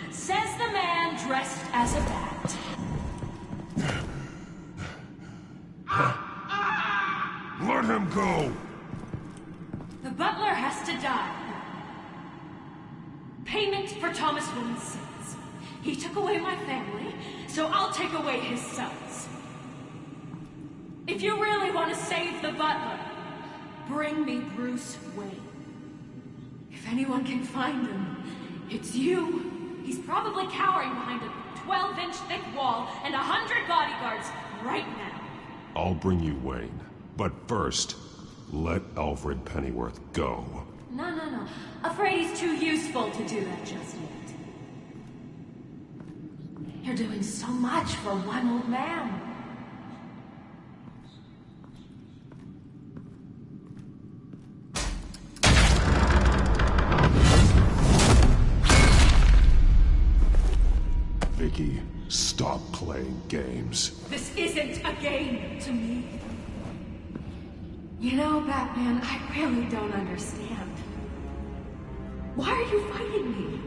T: Says the man dressed as a bat.
O: Let him go!
T: The butler has to die. Payment for Thomas Wayne's sins. He took away my family, so I'll take away his sons. If you really want to save the butler, bring me Bruce Wayne. If anyone can find him, it's you. He's probably cowering behind a 12-inch thick wall and 100 bodyguards right now.
O: I'll bring you Wayne. But first, let Alfred Pennyworth go.
T: No. Afraid he's too useful to do that just yet. You're doing so much for one old man.
O: Vicky, stop playing games.
T: This isn't a game to me. You know, Batman, I really don't understand. Why are you fighting me?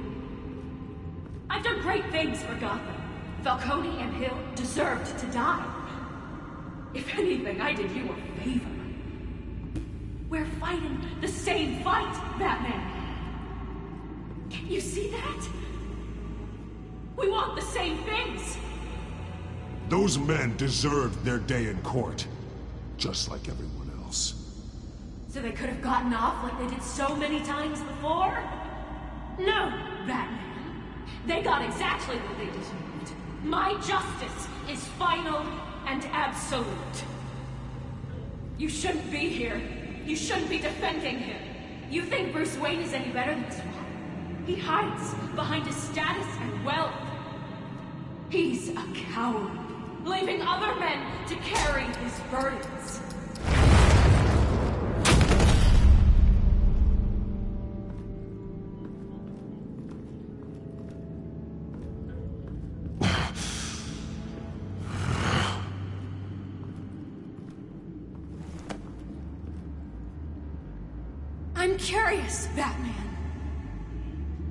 T: I've done great things for Gotham. Falcone and Hill deserved to die. If anything, I did you a favor. We're fighting the same fight, Batman. Can you see that? We want the same things.
O: Those men deserved their day in court, just like everyone else.
T: So they could have gotten off like they did so many times before? No, Batman. They got exactly what they deserved. My justice is final and absolute. You shouldn't be here. You shouldn't be defending him. You think Bruce Wayne is any better than Swamp? He hides behind his status and wealth. He's a coward, leaving other men to carry his burdens. I'm curious, Batman.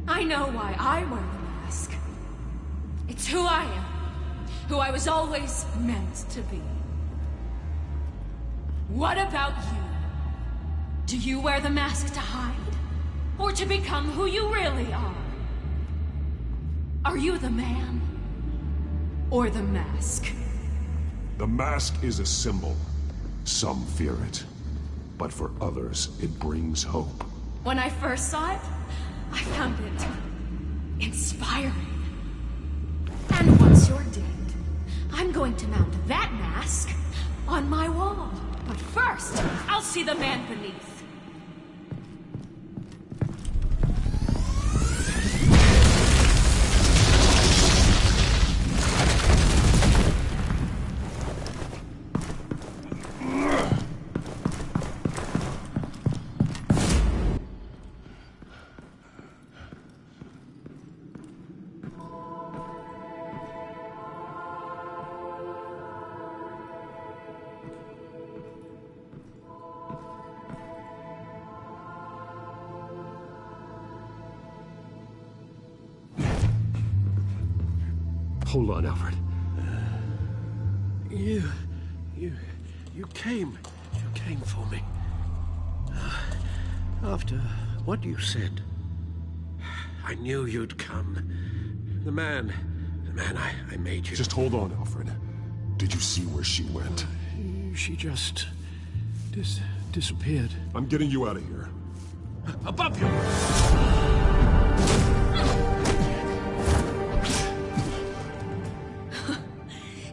T: I know why I wear the mask. It's who I am. Who I was always meant to be. What about you?
S: Do you wear the mask to hide? Or to become who you really are? Are you the man? Or the mask?
O: The mask is a symbol. Some fear it. But for others, it brings hope.
S: When I first saw it, I found it inspiring. And once you're dead, I'm going to mount that mask on my wall. But first, I'll see the man beneath.
O: Hold on, Alfred.
H: You came for me. After what you said, I knew you'd come. The man I made you.
O: Just hold on, Alfred. Did you see where she went?
H: She just disappeared.
O: I'm getting you out of here.
H: Above you!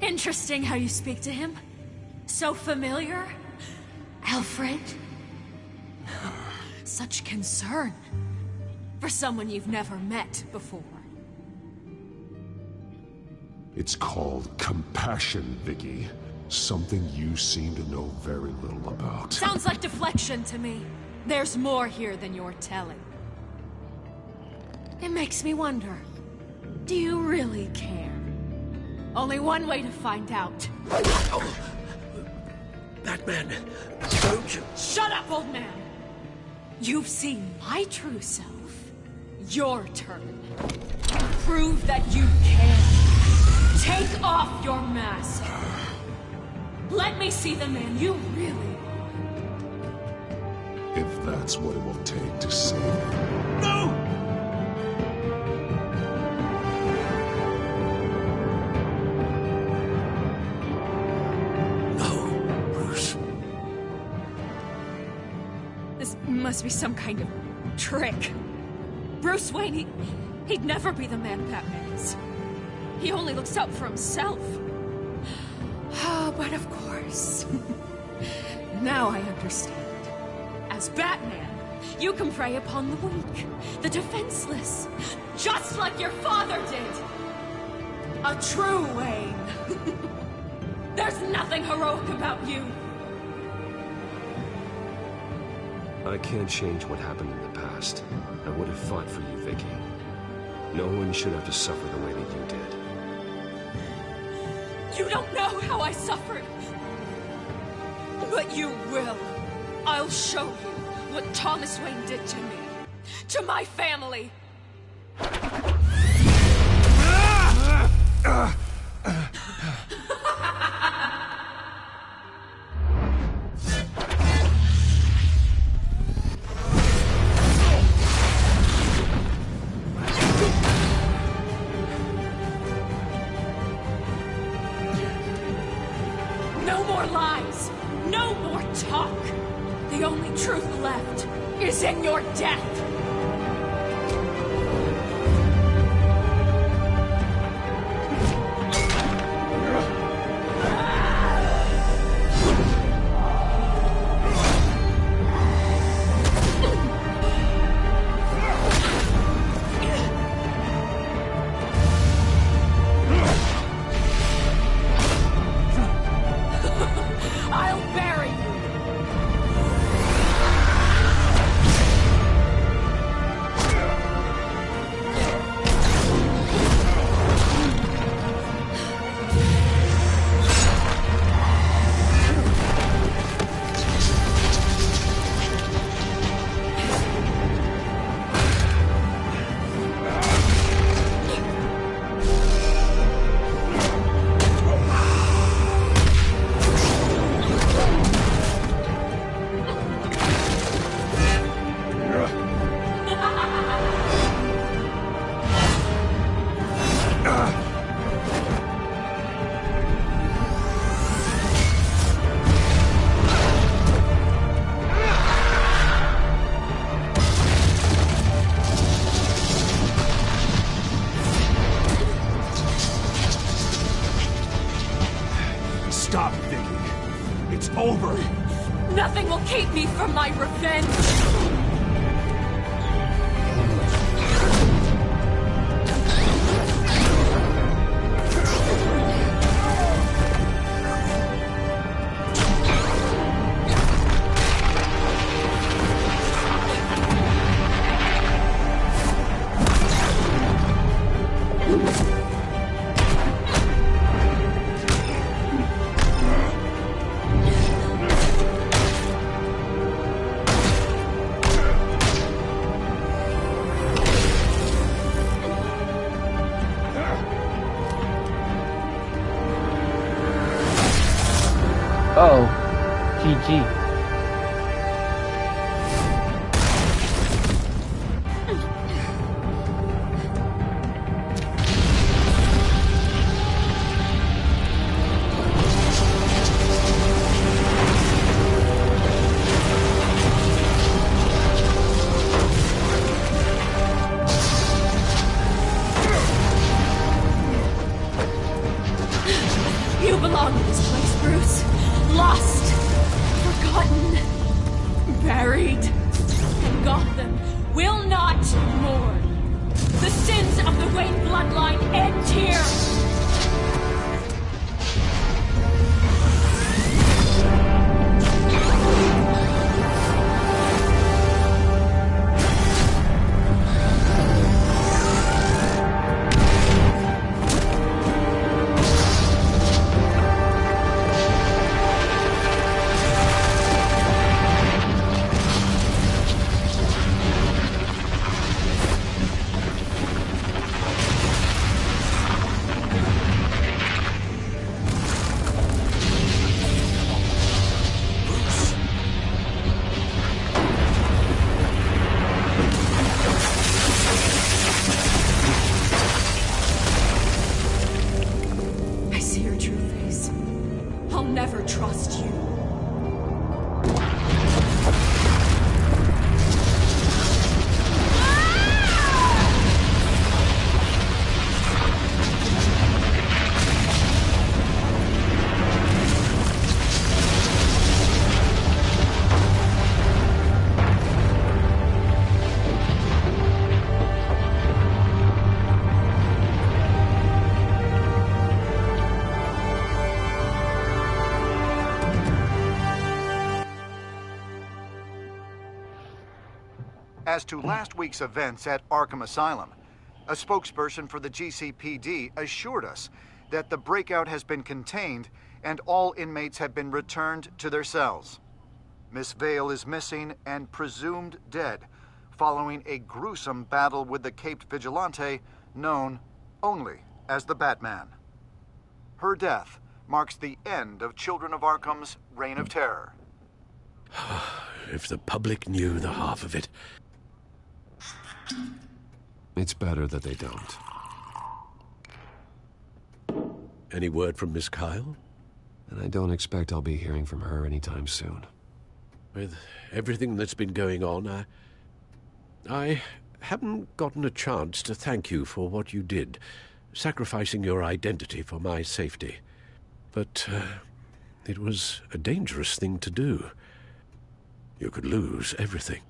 S: Interesting how you speak to him. So familiar. Alfred. Such concern. For someone you've never met before.
O: It's called compassion, Vicky. Something you seem to know very little about.
S: Sounds like deflection to me. There's more here than you're telling. It makes me wonder. Do you really care? Only one way to find out.
H: Oh. Batman, don't you...
S: Shut up, old man! You've seen my true self. Your turn. Prove that you can. Take off your mask. Let me see the man you really are.
O: If that's what it will take to save you.
H: No!
S: Must be some kind of trick. Bruce Wayne, he'd never be the man Batman is. He only looks out for himself. Oh, but of course. Now I understand. As Batman, you can prey upon the weak, the defenseless, just like your father did. A true Wayne. There's nothing heroic about you.
F: I can't change what happened in the past. I would have fought for you, Vicky. No one should have to suffer the way that you did.
S: You don't know how I suffered. But you will. I'll show you what Thomas Wayne did to me. To my family. No more lies. No more talk. The only truth left is in your death. I'll bury you. keep me from my revenge!
A: Oh, GG.
S: You belong in this place, Bruce. Lost, forgotten, buried. And Gotham will not mourn. The sins of the Wayne bloodline end here. I see your true face. I'll never trust you.
J: As to last week's events at Arkham Asylum, a spokesperson for the GCPD assured us that the breakout has been contained and all inmates have been returned to their cells. Miss Vale is missing and presumed dead following a gruesome battle with the caped vigilante known only as the Batman. Her death marks the end of Children of Arkham's reign of terror.
H: If the public knew the half of it.
F: It's better that they don't.
H: Any word from Miss Kyle?
F: And I don't expect I'll be hearing from her anytime soon.
H: With everything that's been going on, I haven't gotten a chance to thank you for what you did, sacrificing your identity for my safety. But it was a dangerous thing to do. You could lose everything.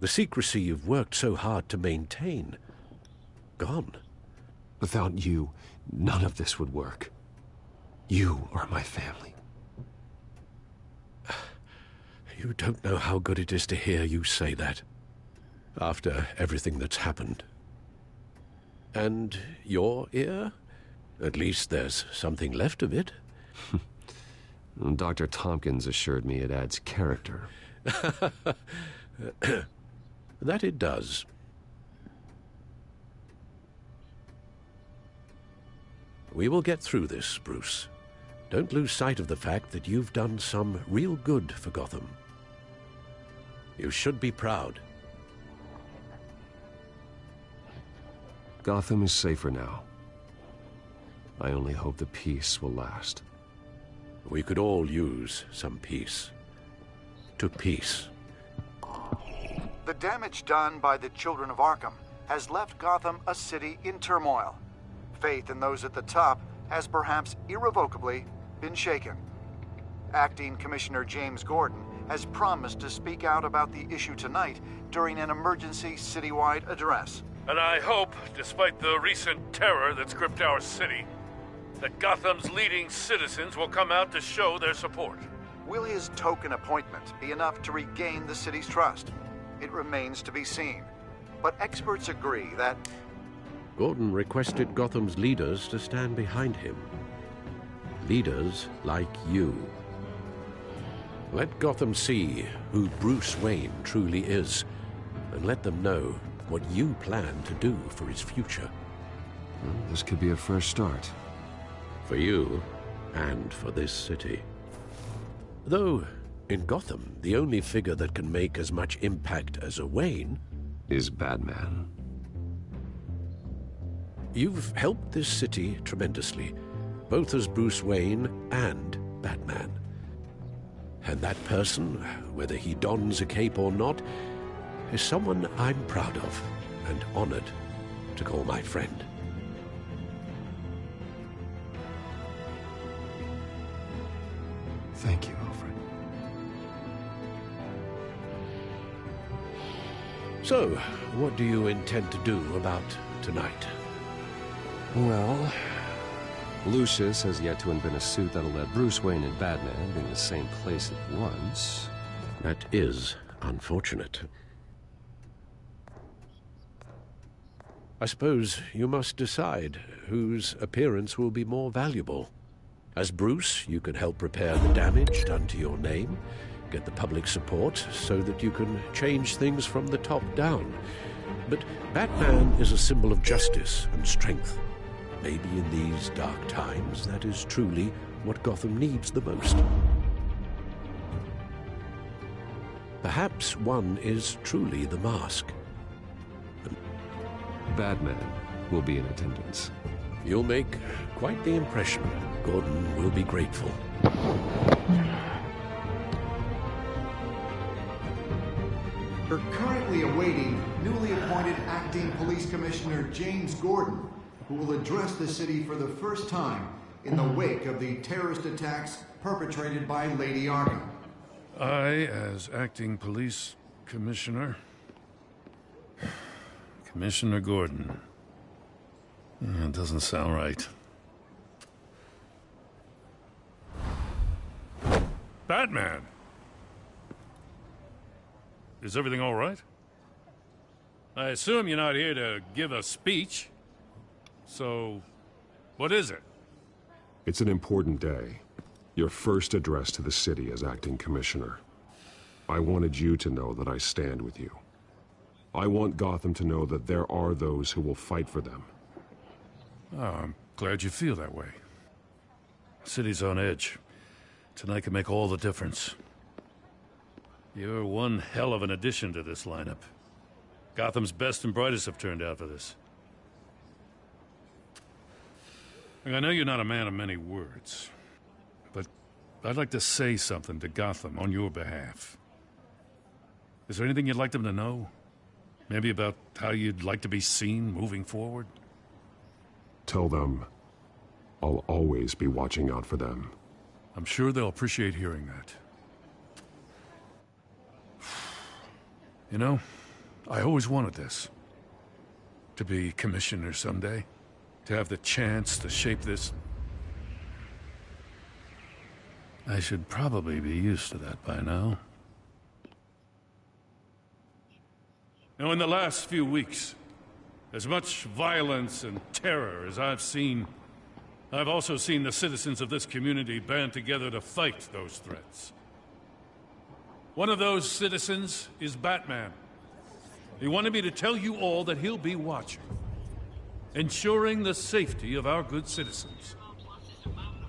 H: The secrecy you've worked so hard to maintain. Gone.
F: Without you, none of this would work. You are my family.
H: You don't know how good it is to hear you say that. After everything that's happened. And your ear? At least there's something left of it.
F: Dr. Tompkins assured me it adds character.
H: That it does. We will get through this, Bruce. Don't lose sight of the fact that you've done some real good for Gotham. You should be proud.
F: Gotham is safer now. I only hope the peace will last.
H: We could all use some peace. To peace.
J: The damage done by the Children of Arkham has left Gotham a city in turmoil. Faith in those at the top has perhaps irrevocably been shaken. Acting Commissioner James Gordon has promised to speak out about the issue tonight during an emergency citywide address.
G: And I hope, despite the recent terror that's gripped our city, that Gotham's leading citizens will come out to show their support.
J: Will his token appointment be enough to regain the city's trust? It remains to be seen. But experts agree that
O: Gordon requested Gotham's leaders to stand behind him. Leaders like you. Let Gotham see who Bruce Wayne truly is, and let them know what you plan to do for his future.
F: Well, this could be a fresh start.
O: For you, and for this city. Though, in Gotham, the only figure that can make as much impact as a Wayne
F: is Batman.
O: You've helped this city tremendously, both as Bruce Wayne and Batman. And that person, whether he dons a cape or not, is someone I'm proud of and honored to call my friend.
F: Thank you, Alfred.
O: So, what do you intend to do about tonight?
F: Well, Lucius has yet to invent a suit that'll let Bruce Wayne and Batman be in the same place at once.
O: That is unfortunate. I suppose you must decide whose appearance will be more valuable. As Bruce, you can help repair the damage done to your name, get the public support so that you can change things from the top down. But Batman is a symbol of justice and strength. Maybe in these dark times, that is truly what Gotham needs the most. Perhaps one is truly the mask.
F: Batman will be in attendance.
O: You'll make quite the impression. Gordon will be grateful.
J: We're currently awaiting newly appointed acting police commissioner James Gordon, who will address the city for the first time in the wake of the terrorist attacks perpetrated by Lady Arkham.
G: I, as acting police commissioner... Commissioner Gordon. It doesn't sound right. Batman! Is everything all right? I assume you're not here to give a speech. So, what is it?
O: It's an important day. Your first address to the city as acting commissioner. I wanted you to know that I stand with you. I want Gotham to know that there are those who will fight for them.
G: Oh, I'm glad you feel that way. The city's on edge. Tonight can make all the difference. You're one hell of an addition to this lineup. Gotham's best and brightest have turned out for this. I know you're not a man of many words, but I'd like to say something to Gotham on your behalf. Is there anything you'd like them to know? Maybe about how you'd like to be seen moving forward?
O: Tell them I'll always be watching out for them.
G: I'm sure they'll appreciate hearing that. You know, I always wanted this. To be commissioner someday. To have the chance to shape this. I should probably be used to that by now. Now, in the last few weeks, as much violence and terror as I've seen, I've also seen the citizens of this community band together to fight those threats. One of those citizens is Batman. He wanted me to tell you all that he'll be watching, ensuring the safety of our good citizens.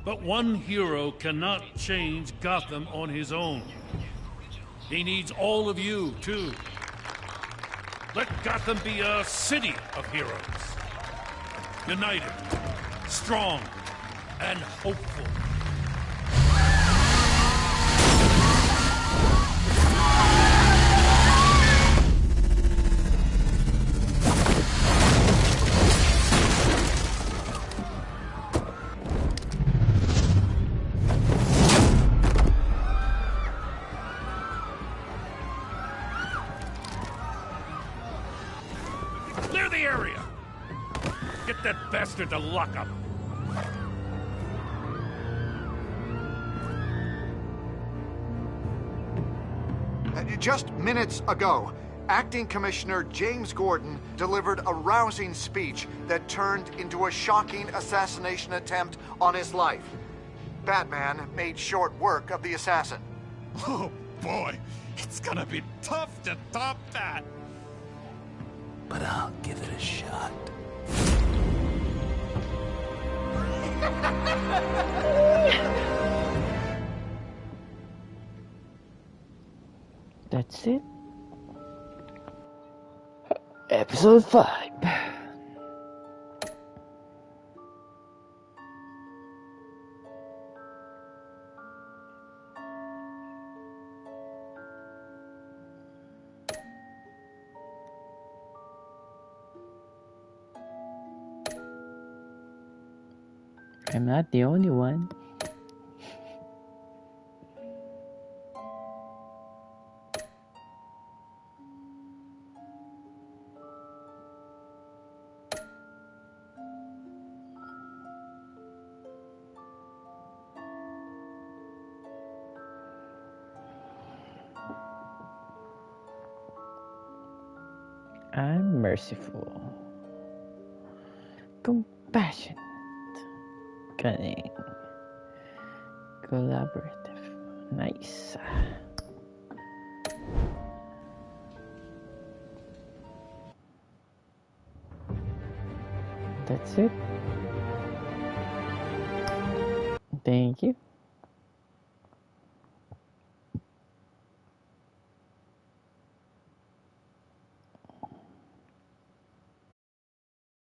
G: But one hero cannot change Gotham on his own. He needs all of you, too. Let Gotham be a city of heroes. United, strong, and hopeful. Clear the area! Get that bastard to lock up!
J: Just minutes ago, Acting Commissioner James Gordon delivered a rousing speech that turned into a shocking assassination attempt on his life. Batman made short work of the assassin.
C: Oh boy, it's gonna be tough to top that.
B: But I'll give it a shot.
A: That's it. Episode 5. I'm not the only one. I'm merciful, compassionate, cunning, collaborative. Nice. That's it. Thank you.